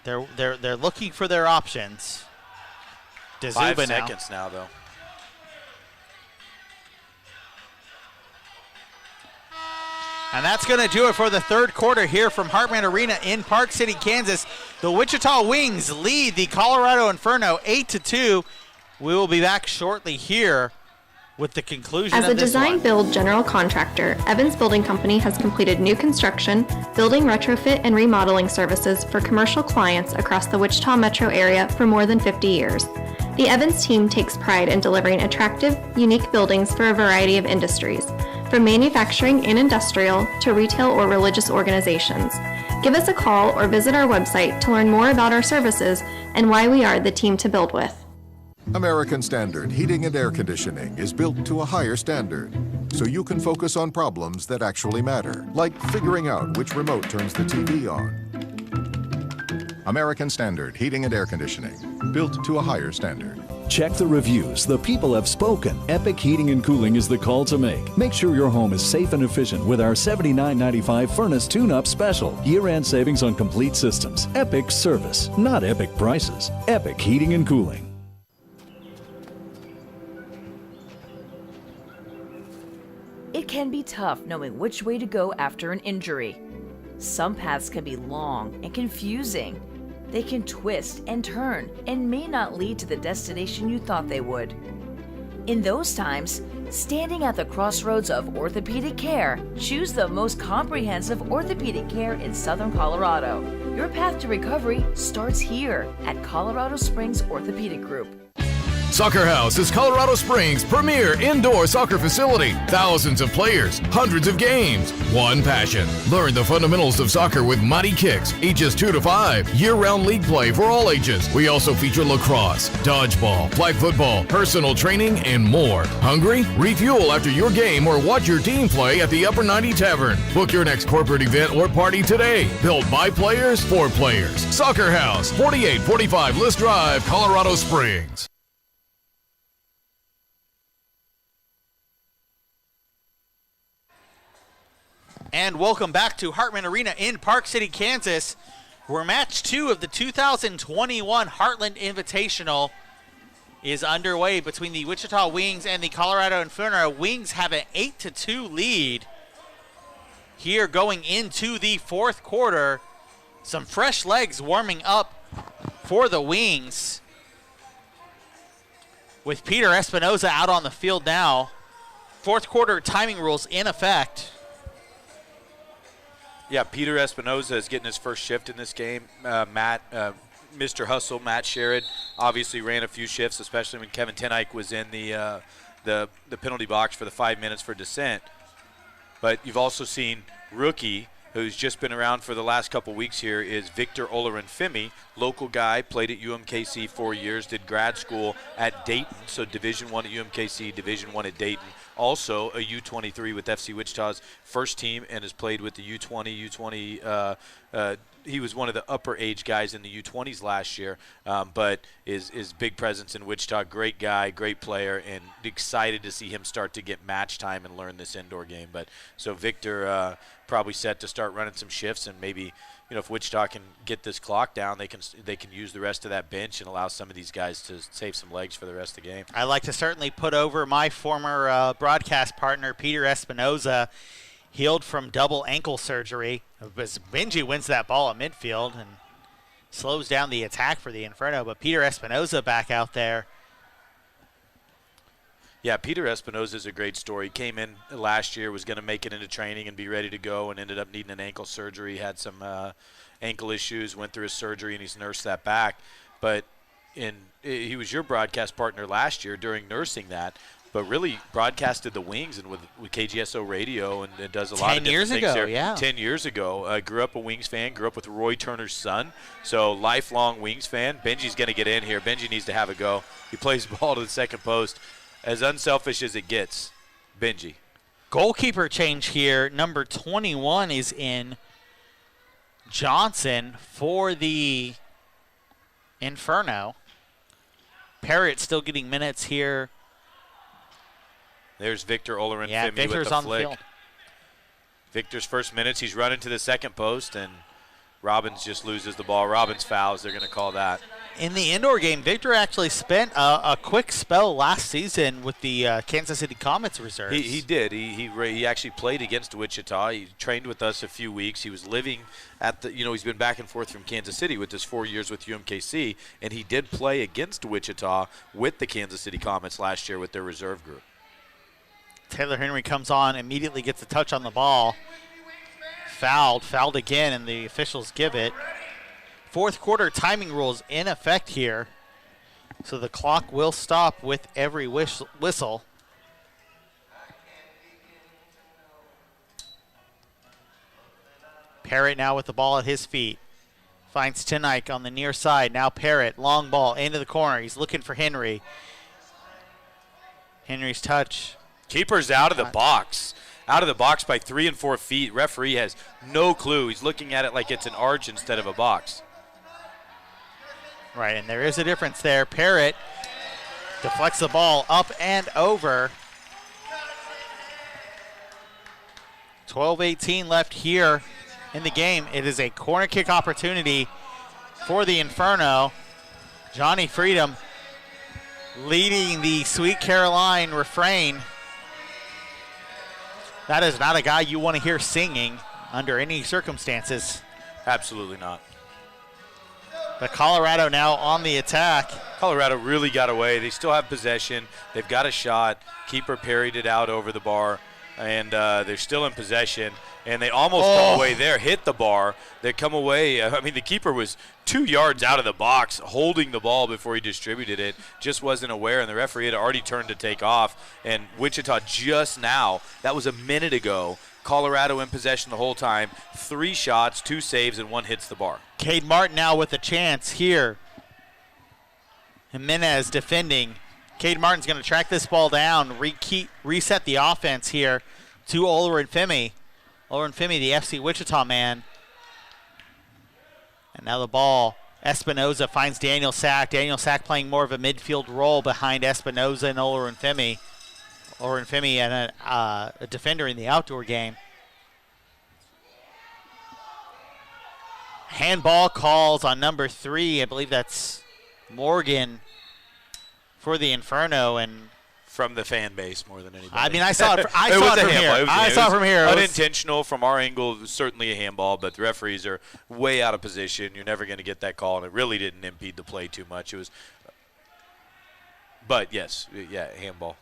They're looking for their options. 5 seconds now, though. And that's going to do it for the third quarter here from Hartman Arena in Park City, Kansas. The Wichita Wings lead the Colorado Inferno 8-2. We will be back shortly here with the conclusion of this one. As a design-build general contractor, Evans Building Company has completed new construction, building retrofit, and remodeling services for commercial clients across the Wichita metro area for more than 50 years. The Evans team takes pride in delivering attractive, unique buildings for a variety of industries, from manufacturing and industrial to retail or religious organizations. Give us a call or visit our website to learn more about our services and why we are the team to build with. American Standard Heating and Air Conditioning is built to a higher standard, so you can focus on problems that actually matter, like figuring out which remote turns the TV on. American Standard Heating and Air Conditioning, built to a higher standard. Check the reviews. The people have spoken. Epic Heating and Cooling is the call to make. Make sure your home is safe and efficient with our $79.95 furnace tune-up special. Year-end savings on complete systems. Epic service, not epic prices. Epic Heating and Cooling. It can be tough knowing which way to go after an injury. Some paths can be long and confusing. They can twist and turn and may not lead to the destination you thought they would. In those times, standing at the crossroads of orthopedic care, choose the most comprehensive orthopedic care in Southern Colorado. Your path to recovery starts here at Colorado Springs Orthopedic Group. Soccer House is Colorado Springs' premier indoor soccer facility. Thousands of players, hundreds of games, one passion. Learn the fundamentals of soccer with mighty kicks, ages 2 to 5. Year-round league play for all ages. We also feature lacrosse, dodgeball, flag football, personal training, and more. Hungry? Refuel after your game or watch your team play at the Upper 90 Tavern. Book your next corporate event or party today. Built by players for players. Soccer House, 4845 List Drive, Colorado Springs. And welcome back to Hartman Arena in Park City, Kansas, where match 2 of the 2021 Heartland Invitational is underway between the Wichita Wings and the Colorado Inferno. Wings have an 8-2 lead here going into the fourth quarter. Some fresh legs warming up for the Wings, with Peter Espinoza out on the field now. Fourth quarter timing rules in effect. Yeah, Peter Espinoza is getting his first shift in this game. Mr. Hustle, Matt Sherrod, obviously ran a few shifts, especially when Kevin Tenike was in the penalty box for the 5 minutes for dissent. But you've also seen rookie, who's just been around for the last couple weeks here, is Victor Olarin-Femi, local guy, played at UMKC 4 years, did grad school at Dayton, so Division I at UMKC, Division I at Dayton. Also a U23 with FC Wichita's first team and has played with the U20. He was one of the upper age guys in the U20s last year, but is big presence in Wichita. Great guy, great player, and excited to see him start to get match time and learn this indoor game. But so Victor probably set to start running some shifts, and maybe, you know, if Wichita can get this clock down, they can use the rest of that bench and allow some of these guys to save some legs for the rest of the game. I'd like to certainly put over my former broadcast partner, Peter Espinoza, healed from double ankle surgery. Benji wins that ball at midfield and slows down the attack for the Inferno, but Peter Espinoza back out there. Yeah, Peter Espinoza is a great story. He came in last year, was going to make it into training and be ready to go, and ended up needing an ankle surgery. Had some ankle issues, went through his surgery, and he's nursed that back. But he was your broadcast partner last year during nursing that, but really broadcasted the Wings and with KGSO Radio, and it does a lot of different things there. 10 years ago. Grew up a Wings fan, grew up with Roy Turner's son, so lifelong Wings fan. Benji's going to get in here. Benji needs to have a go. He plays ball to the second post. As unselfish as it gets, Benji. Goalkeeper change here. Number 21 is in Johnson for the Inferno. Parrott still getting minutes here. There's Victor Olarin-Femi Yeah, Victor's with the on flick. the field. Victor's first minutes, he's running to the second post, and Robbins just loses the ball. Robbins fouls, they're going to call that. In the indoor game, Victor actually spent a quick spell last season with the Kansas City Comets reserves. He did. He actually played against Wichita. He trained with us a few weeks. He was living at he's been back and forth from Kansas City with his 4 years with UMKC, and he did play against Wichita with the Kansas City Comets last year with their reserve group. Taylor Henry comes on, immediately gets a touch on the ball. Fouled again, and the officials give it. Fourth quarter timing rules in effect here, so the clock will stop with every whistle. Parrott now with the ball at his feet. Finds Tenike on the near side. Now Parrott, long ball into the corner. He's looking for Henry. Henry's touch. Keeper's out of the box. Out of the box by 3 and 4 feet. Referee has no clue. He's looking at it like it's an arch instead of a box. Right, and there is a difference there. Parrott deflects the ball up and over. 12:18 left here in the game. It is a corner kick opportunity for the Inferno. Johnny Freedom leading the Sweet Caroline refrain. That is not a guy you want to hear singing under any circumstances. Absolutely not. But Colorado now on the attack. Colorado really got away. They still have possession. They've got a shot. Keeper parried it out over the bar, and they're still in possession. And they almost come away there, hit the bar. They come away. I mean, the keeper was 2 yards out of the box holding the ball before he distributed it. Just wasn't aware, and the referee had already turned to take off. And Wichita just now, that was a minute ago, Colorado in possession the whole time. 3 shots, 2 saves, and 1 hits the bar. Cade Martin now with a chance here. Jimenez defending. Cade Martin's going to track this ball down, reset the offense here to Olorunfemi. Olorunfemi, the FC Wichita man. And now the ball, Espinoza finds Daniel Sack. Daniel Sack playing more of a midfield role behind Espinoza and Olorunfemi. Olorunfemi and a defender in the outdoor game. Handball calls on number 3. I believe that's Morgan for the Inferno, and from the fan base more than anybody. I mean, I saw it from here. I saw it from here. Unintentional from our angle. It was certainly a handball, but the referees are way out of position. You're never going to get that call, and it really didn't impede the play too much. It was, but yes, yeah, handball.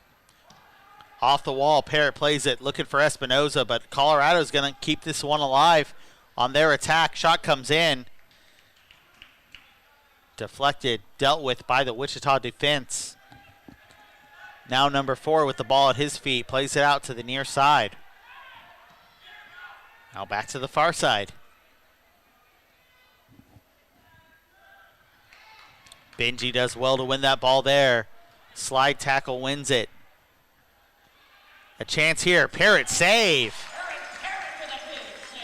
Off the wall, Parrott plays it, looking for Espinoza, but Colorado's going to keep this one alive on their attack. Shot comes in. Deflected, dealt with by the Wichita defense. Now number 4 with the ball at his feet, plays it out to the near side. Now back to the far side. Benji does well to win that ball there. Slide tackle wins it. A chance here. Parrott save.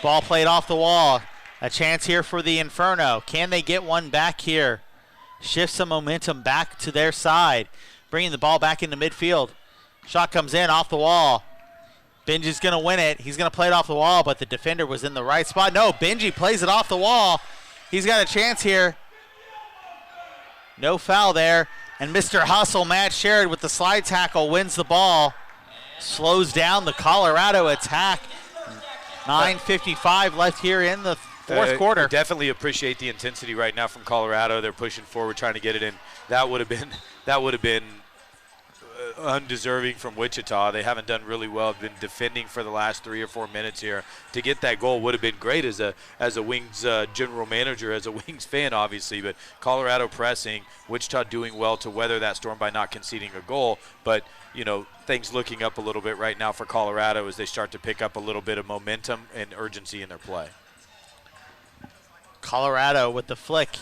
Ball played off the wall. A chance here for the Inferno. Can they get one back here? Shift some momentum back to their side. Bringing the ball back into midfield. Shot comes in off the wall. Benji's going to win it. He's going to play it off the wall, but the defender was in the right spot. No, Benji plays it off the wall. He's got a chance here. No foul there. And Mr. Hustle, Matt Sherrod with the slide tackle, wins the ball. Slows down the Colorado attack. 9:55 left here in the fourth quarter. Definitely appreciate the intensity right now from Colorado. They're pushing forward, trying to get it in. That would have been undeserving from Wichita. They haven't done really well. Been defending for the last 3 or 4 minutes here. To get that goal would have been great as a Wings general manager, as a Wings fan, obviously. But Colorado pressing, Wichita doing well to weather that storm by not conceding a goal. But things looking up a little bit right now for Colorado as they start to pick up a little bit of momentum and urgency in their play. Colorado with the flick.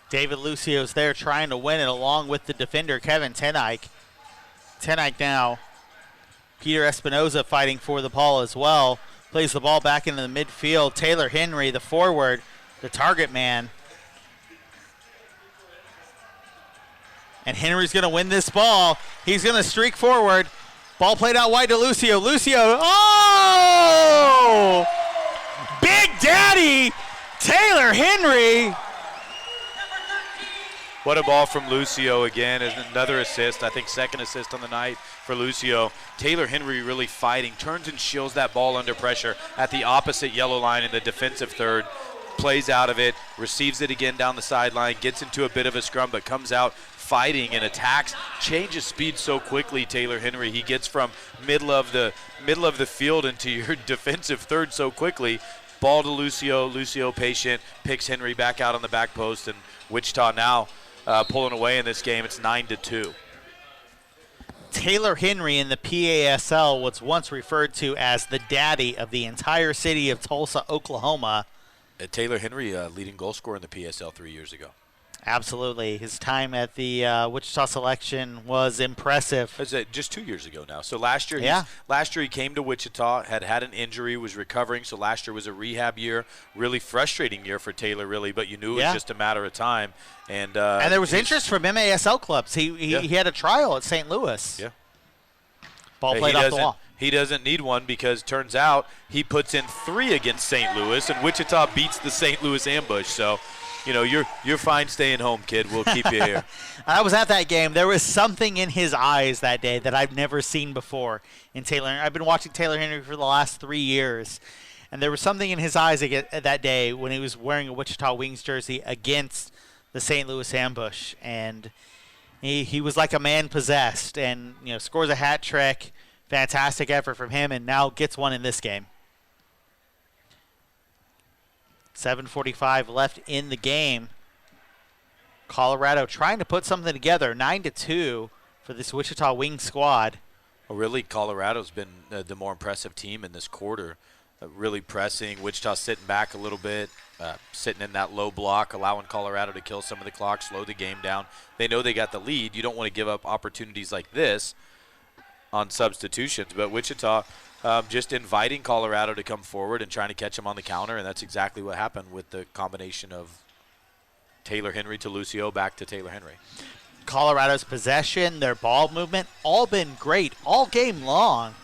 David Lucio's there trying to win it along with the defender, Kevin Tenike. Tenike now. Peter Espinoza fighting for the ball as well. Plays the ball back into the midfield. Taylor Henry, the forward, the target man. And Henry's going to win this ball. He's going to streak forward. Ball played out wide to Lucio. Lucio, oh! Big Daddy, Taylor Henry. What a ball from Lucio again. Another assist, I think second assist on the night for Lucio. Taylor Henry really fighting, turns and shields that ball under pressure at the opposite yellow line in the defensive third. Plays out of it, receives it again down the sideline, gets into a bit of a scrum, but comes out fighting and attacks, changes speed so quickly. Taylor Henry, he gets from middle of the field into your defensive third so quickly. Ball to Lucio. Lucio patient, picks Henry back out on the back post, and Wichita now pulling away in this game. It's 9-2. Taylor Henry in the PASL was once referred to as the daddy of the entire city of Tulsa, Oklahoma. Taylor Henry, leading goal scorer in the PSL 3 years ago. Absolutely. His time at the Wichita selection was impressive. Is it just 2 years ago now? So last year, he came to Wichita, had an injury, was recovering. So last year was a rehab year, really frustrating year for Taylor, really. But you knew it was just a matter of time. And there was interest from MASL clubs. He had a trial at St. Louis. Yeah. Ball played off the wall. He doesn't need one because turns out he puts in 3 against St. Louis, and Wichita beats the St. Louis ambush. So, you're fine staying home, kid. We'll keep you here. I was at that game. There was something in his eyes that day that I've never seen before in Taylor. I've been watching Taylor Henry for the last 3 years. And And there was something in his eyes that day when he was wearing a Wichita Wings jersey against the St. Louis Ambush. And he was like a man possessed, and scores a hat trick. Fantastic effort from him, and now gets one in this game. 7:45 left in the game. Colorado trying to put something together, 9-2 for this Wichita Wings squad. Well, really, Colorado's been the more impressive team in this quarter. Really pressing. Wichita sitting back a little bit, sitting in that low block, allowing Colorado to kill some of the clock, slow the game down. They know they got the lead. You don't want to give up opportunities like this on substitutions, but Wichita just inviting Colorado to come forward and trying to catch them on the counter, and that's exactly what happened with the combination of Taylor Henry to Lucio back to Taylor Henry. Colorado's possession, their ball movement, all been great all game long.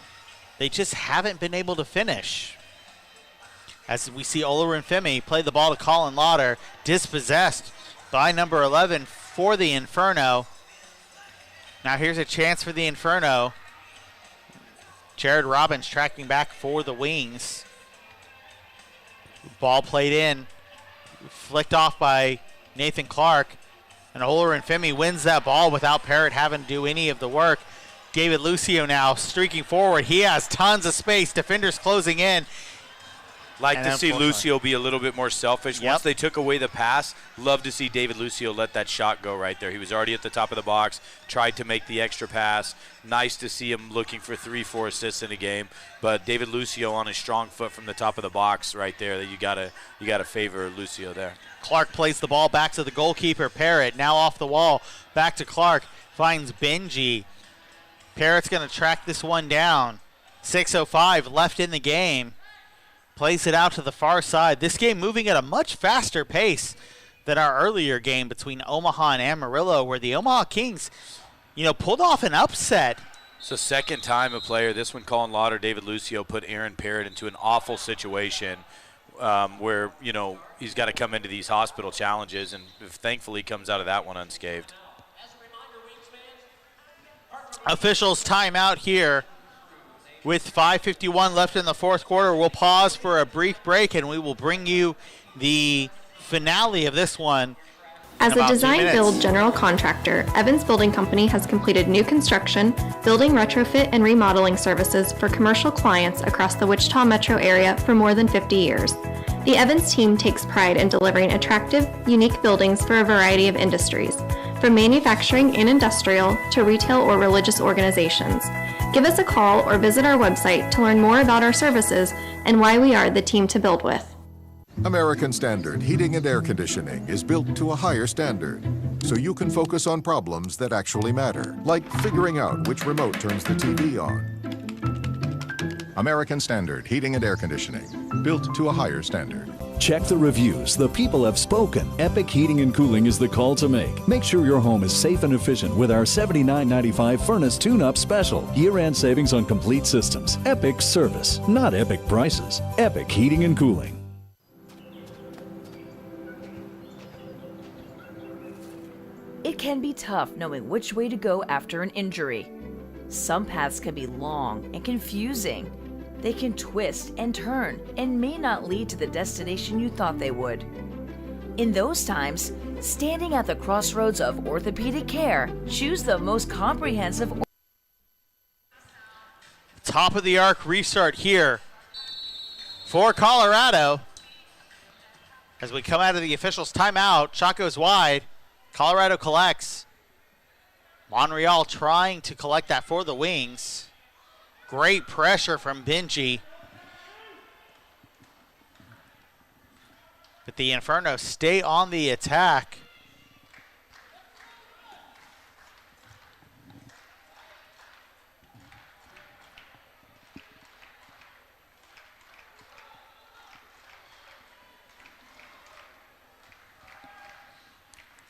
They just haven't been able to finish. As we see Olorunfemi play the ball to Colin Lauder, dispossessed by number 11 for the Inferno. Now here's a chance for the Inferno. Jared Robbins tracking back for the Wings. Ball played in, flicked off by Nathan Clark, and Olorunfemi wins that ball without Parrott having to do any of the work. David Lucio now streaking forward. He has tons of space. Defenders closing in. Like to see Lucio be a little bit more selfish. Yep. Once they took away the pass, love to see David Lucio let that shot go right there. He was already at the top of the box, tried to make the extra pass. Nice to see him looking for 3-4 assists in a game. But David Lucio on his strong foot from the top of the box right there. That you gotta favor Lucio there. Clark plays the ball back to the goalkeeper, Parrott. Now off the wall, back to Clark. Finds Benji. Parrott's going to track this one down. 6:05 left in the game. Plays it out to the far side. This game moving at a much faster pace than our earlier game between Omaha and Amarillo, where the Omaha Kings, pulled off an upset. It's the second time a player, this one Colin Lauder, David Lucio, put Aaron Parrott into an awful situation where, he's got to come into these hospital challenges, and thankfully comes out of that one unscathed. Officials timeout here with 5:51 left in the fourth quarter. We'll pause for a brief break, and we will bring you the finale of this one. As a design-build general contractor, Evans Building Company has completed new construction, building retrofit, and remodeling services for commercial clients across the Wichita metro area for more than 50 years. The Evans team takes pride in delivering attractive, unique buildings for a variety of industries, from manufacturing and industrial to retail or religious organizations. Give us a call or visit our website to learn more about our services and why we are the team to build with. American Standard Heating and Air Conditioning is built to a higher standard, so you can focus on problems that actually matter, like figuring out which remote turns the TV on. American Standard Heating and Air Conditioning, built to a higher standard. Check the reviews. The people have spoken. Epic Heating and Cooling is the call to make. Make sure your home is safe and efficient with our $79.95 furnace tune-up special. Year-end savings on complete systems. Epic service, not epic prices. Epic Heating and Cooling. It can be tough knowing which way to go after an injury. Some paths can be long and confusing. They can twist and turn and may not lead to the destination you thought they would. In those times, standing at the crossroads of orthopedic care, choose the most comprehensive. Top of the arc restart here for Colorado. As we come out of the officials' timeout, shot goes wide. Colorado collects. Monreal trying to collect that for the Wings. Great pressure from Benji. But the Inferno stay on the attack.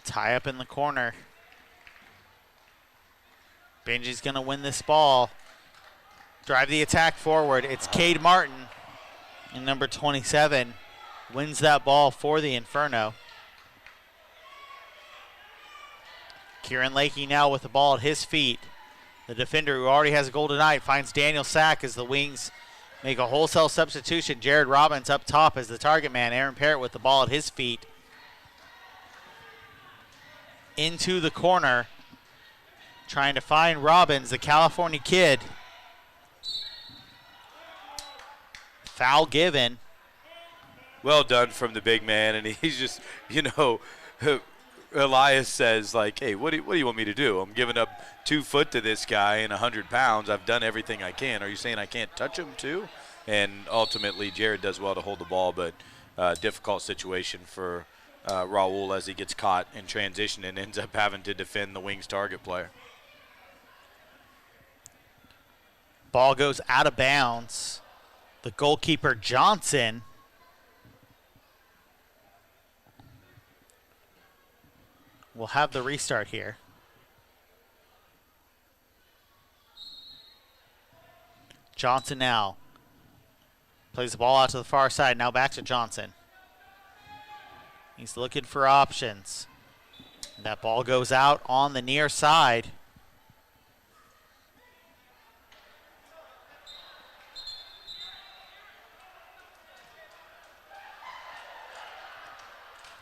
Tie up in the corner. Benji's going to win this ball. Drive the attack forward. It's Cade Martin in number 27. Wins that ball for the Inferno. Kieran Lakey now with the ball at his feet. The defender who already has a goal tonight finds Daniel Sack as the Wings make a wholesale substitution. Jared Robbins up top as the target man. Aaron Parrott with the ball at his feet. Into the corner. Trying to find Robbins, the California kid. Foul given. Well done from the big man, and he's just, Elias says, like, hey, what do you want me to do? I'm giving up 2 foot to this guy and 100 pounds. I've done everything I can. Are you saying I can't touch him too? And ultimately, Jared does well to hold the ball, but difficult situation for Raul as he gets caught in transition and ends up having to defend the Wings target player. Ball goes out of bounds. The goalkeeper, Johnson, will have the restart here. Johnson now plays the ball out to the far side. Now back to Johnson. He's looking for options. And that ball goes out on the near side.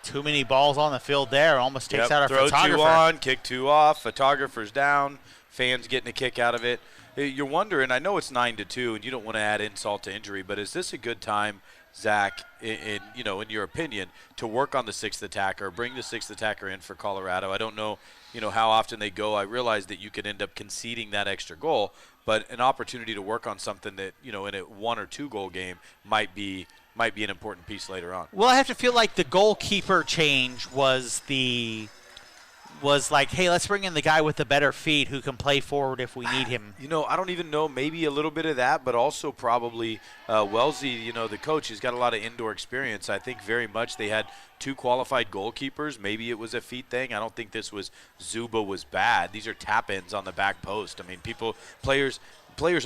Too many balls on the field there. Almost takes out our photographer. Throw 2 on, kick 2 off. Photographer's down. Fans getting a kick out of it. You're wondering, I know it's 9-2, and you don't want to add insult to injury, but is this a good time, Zach, in your opinion, to work on the 6th attacker, bring the 6th attacker in for Colorado? I don't know, how often they go. I realize that you could end up conceding that extra goal, but an opportunity to work on something that, in a 1 or 2 goal game might be an important piece later on. Well, I have to feel like the goalkeeper change was like, hey, let's bring in the guy with the better feet who can play forward if we need him. I don't even know, maybe a little bit of that, but also probably Wellesley, the coach, he's got a lot of indoor experience. I think very much they had 2 qualified goalkeepers. Maybe it was a feet thing. I don't think this was Zuba was bad. These are tap-ins on the back post. I mean, players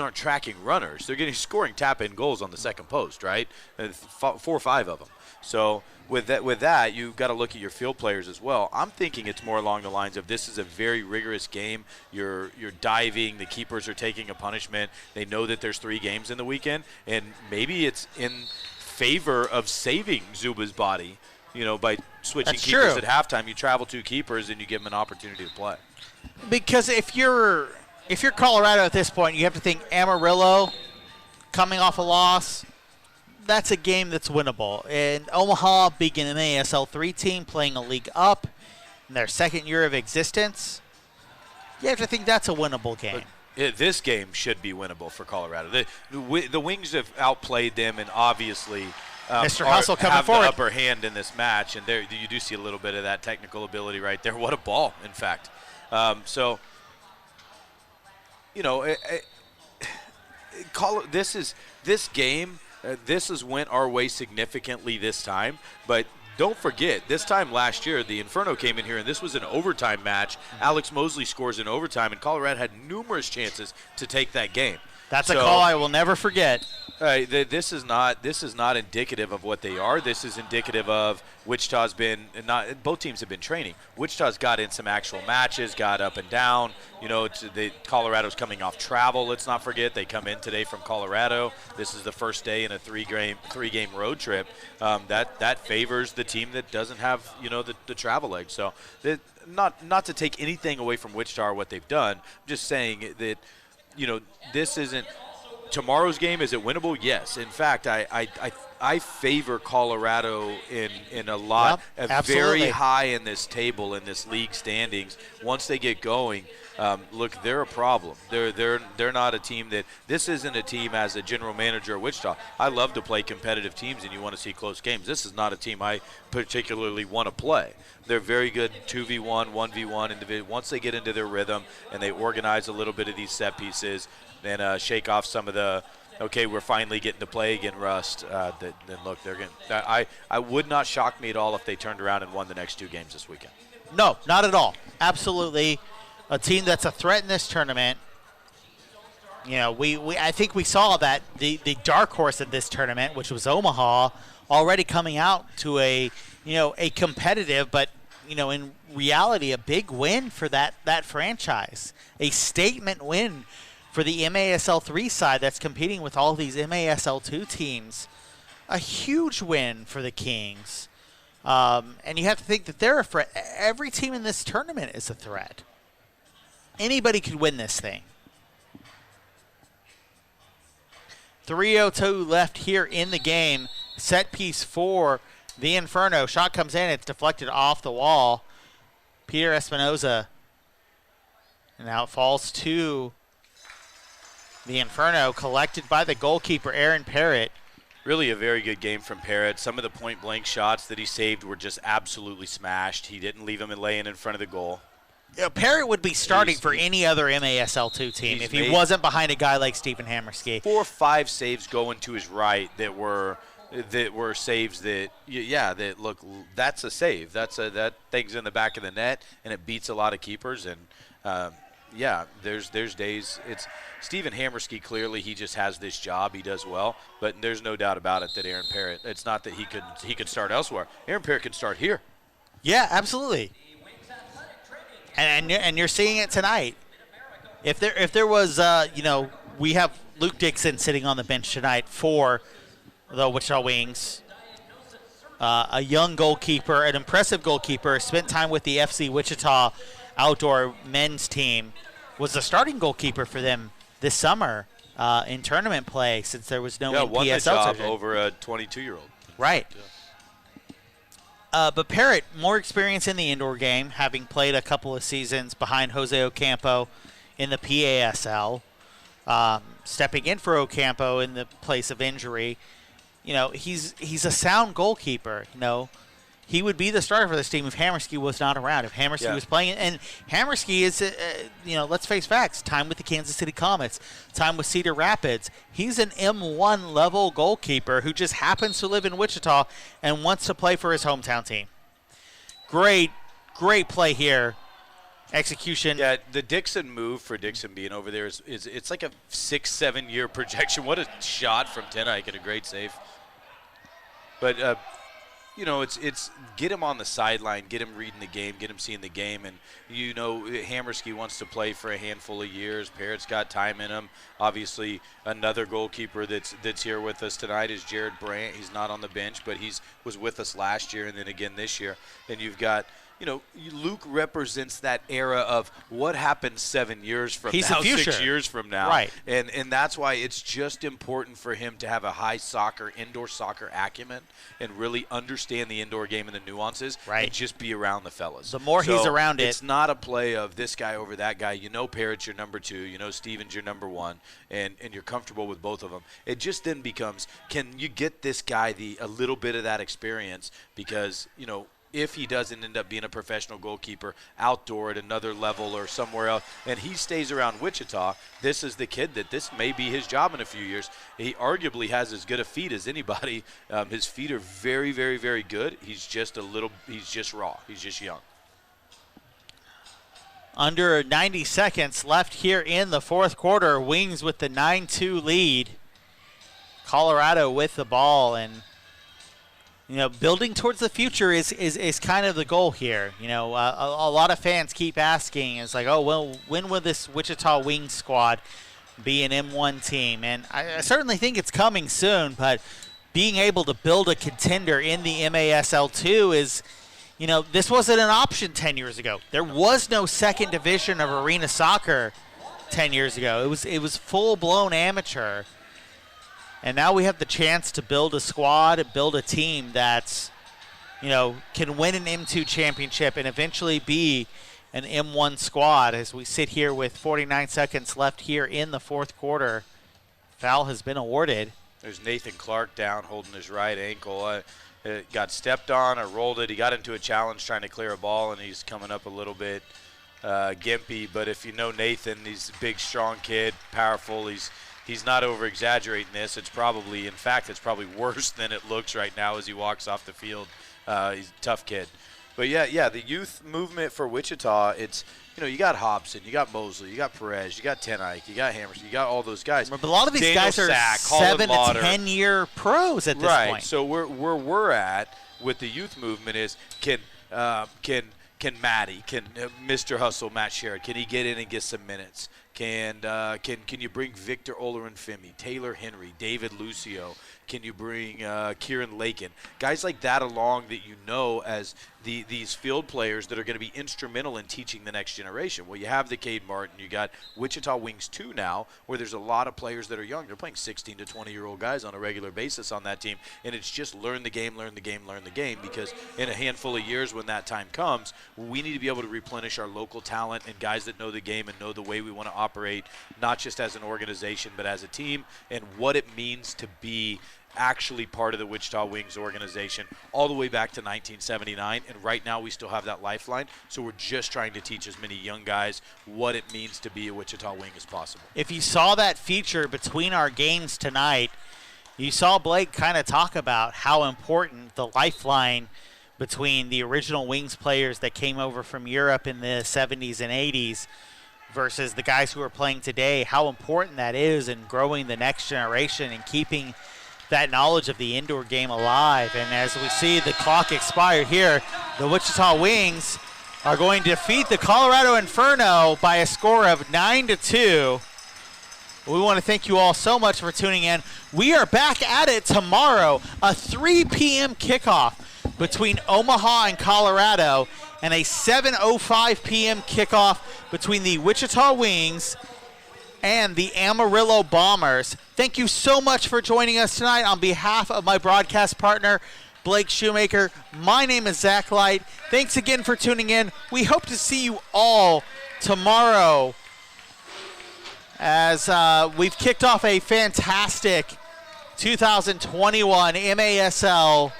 aren't tracking runners. They're scoring tap-in goals on the second post, right? 4 or 5 of them. So with that, you've got to look at your field players as well. I'm thinking it's more along the lines of this is a very rigorous game. You're diving. The keepers are taking a punishment. They know that there's 3 games in the weekend, and maybe it's in favor of saving Zuba's body, by switching That's keepers true. at halftime. You travel 2 keepers, and you give them an opportunity to play. Because if you're Colorado at this point, you have to think Amarillo coming off a loss. That's a game that's winnable. And Omaha being an MASL 3 team playing a league up in their 2nd year of existence, you have to think that's a winnable game. But this game should be winnable for Colorado. The Wings have outplayed them, and obviously Mr. Hustle coming have forward. the upper hand in this match. And there you do see a little bit of that technical ability right there. What a ball, in fact. This game. This has went our way significantly this time, but don't forget, this time last year, the Inferno came in here, and this was an overtime match. Alex Mosley scores in overtime, and Colorado had numerous chances to take that game. That's a call I will never forget. This is not indicative of what they are. This is indicative of Wichita's been both teams have been training. Wichita's got in some actual matches, got up and down. Colorado's coming off travel. Let's not forget they come in today from Colorado. This is the first day in a three-game road trip. That favors the team that doesn't have the travel leg. So not to take anything away from Wichita or what they've done. I'm just saying that this isn't. Tomorrow's game, is it winnable? Yes. In fact, I favor Colorado in a lot, very high in this table, in this league standings. Once they get going, look, they're a problem. They're not a team that – this isn't a team as a general manager at Wichita. I love to play competitive teams, and you want to see close games. This is not a team I particularly want to play. They're very good 2v1, 1v1 individual. Once they get into their rhythm and they organize a little bit of these set pieces – and shake off some of the, okay, we're finally getting to play again, rust. Then look, they're going. I would not shock me at all if they turned around and won the next 2 games this weekend. No, not at all. Absolutely, a team that's a threat in this tournament. I think we saw that the dark horse of this tournament, which was Omaha, already coming out to a competitive, but in reality, a big win for that franchise, a statement win for the MASL 3 side that's competing with all these MASL 2 teams, a huge win for the Kings. And you have to think that they're a threat. Every team in this tournament is a threat. Anybody could win this thing. 3:02 left here in the game. Set piece for the Inferno. Shot comes in. It's deflected off the wall. Peter Espinoza. And now it falls to the Inferno, collected by the goalkeeper, Aaron Parrott. Really a very good game from Parrott. Some of the point-blank shots that he saved were just absolutely smashed. He didn't leave them laying in front of the goal. Parrott would be starting for any other MASL2 team if he wasn't behind a guy like Stephen Hammerski. 4 or 5 saves going to his right that were saves that, that look, that's a save. That thing's in the back of the net, and it beats a lot of keepers. And, there's days. It's Stephen Hammerski, clearly he just has this job. He does well, but there's no doubt about it that Aaron Parrott, it's not that he could start elsewhere. Aaron Parrott can start here. Yeah, absolutely. And you're seeing it tonight. If there was, we have Luke Dixon sitting on the bench tonight for the Wichita Wings, a young goalkeeper, an impressive goalkeeper, spent time with the FC Wichita outdoor men's team, was the starting goalkeeper for them this summer in tournament play since there was no won the PSL job surgery. over a 22-year-old. Right. Yeah. But Parrott, more experience in the indoor game, having played a couple of seasons behind Jose Ocampo in the PASL, stepping in for Ocampo in the place of injury. He's a sound goalkeeper. He would be the starter for this team if Hammerski was not around, if Hammerski was playing. And Hammerski is, let's face facts, time with the Kansas City Comets, time with Cedar Rapids. He's an M1 level goalkeeper who just happens to live in Wichita and wants to play for his hometown team. Great play here. Execution. Yeah, the Dixon move for Dixon being over there is it's like a 6-7 year projection. What a shot from Tenike and a great save. But it's get him on the sideline, get him reading the game, get him seeing the game, and Hammerski wants to play for a handful of years. Parrott's got time in him. Obviously, another goalkeeper that's here with us tonight is Jared Brandt. He's not on the bench, but was with us last year and then again this year. And you've got Luke represents that era of what happened 7 years from He's now, the future. 6 years from now. Right. And that's why it's just important for him to have a high indoor soccer acumen and really understand the indoor game and the nuances and just be around the fellas. The more he's around it. It's not a play of this guy over that guy. Parrott's your number 2. Steven's your number 1, and you're comfortable with both of them. It just then becomes, can you get this guy a little bit of that experience because, if he doesn't end up being a professional goalkeeper outdoor at another level or somewhere else, and he stays around Wichita, this is the kid that this may be his job in a few years. He arguably has as good a feet as anybody. His feet are very, very, very good. He's just raw. He's just young. Under 90 seconds left here in the fourth quarter. Wings with the 9-2 lead. Colorado with the ball, and building towards the future is kind of the goal here. A lot of fans keep asking, it's like, when will this Wichita Wings squad be an M1 team? And I certainly think it's coming soon, but being able to build a contender in the MASL2 is, this wasn't an option 10 years ago. There was no second division of arena soccer 10 years ago. It was full-blown amateur. And now we have the chance to build a squad and build a team that's, can win an M2 championship and eventually be an M1 squad as we sit here with 49 seconds left here in the fourth quarter. Foul has been awarded. There's Nathan Clark down holding his right ankle. It got stepped on or rolled it. He got into a challenge trying to clear a ball, and he's coming up a little bit gimpy. But if you know Nathan, he's a big, strong kid, powerful. He's not over-exaggerating this. It's probably worse than it looks right now as he walks off the field. He's a tough kid. But, the youth movement for Wichita, it's, you got Hobson, you got Mosley, you got Perez, you got Tenike, you got Hammers, you got all those guys. But a lot of these guys are 7 to 10-year pros at this point. Right, so where we're at with the youth movement is can Matty, can Mr. Hustle, Matt Sherrod, can he get in and get some minutes? Can you bring Victor Olorunfemi, Taylor Henry, David Lucio? Can you bring Kieran Lakin? Guys like that along that you know as these field players that are going to be instrumental in teaching the next generation. Well, you have the Cade Martin. You got Wichita Wings 2 now, where there's a lot of players that are young. They're playing 16 to 20-year-old guys on a regular basis on that team, and it's just learn the game, because in a handful of years when that time comes, we need to be able to replenish our local talent and guys that know the game and know the way we want to operate, not just as an organization but as a team, and what it means to be actually part of the Wichita Wings organization all the way back to 1979, and right now we still have that lifeline, so we're just trying to teach as many young guys what it means to be a Wichita Wing as possible. If you saw that feature between our games tonight, you saw Blake kind of talk about how important the lifeline between the original Wings players that came over from Europe in the 70s and 80s versus the guys who are playing today, how important that is in growing the next generation and keeping that knowledge of the indoor game alive. And as we see the clock expire here, the Wichita Wings are going to defeat the Colorado Inferno by a score of 9-2. We want to thank you all so much for tuning in. We are back at it tomorrow, a 3 p.m. kickoff between Omaha and Colorado, and a 7:05 p.m. kickoff between the Wichita Wings and the Amarillo Bombers. Thank you so much for joining us tonight. On behalf of my broadcast partner, Blake Shoemaker, my name is Zach Light. Thanks again for tuning in. We hope to see you all tomorrow as we've kicked off a fantastic 2021 MASL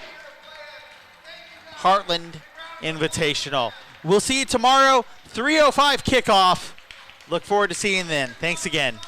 Heartland Invitational. We'll see you tomorrow, 3:05 kickoff. Look forward to seeing you then. Thanks again.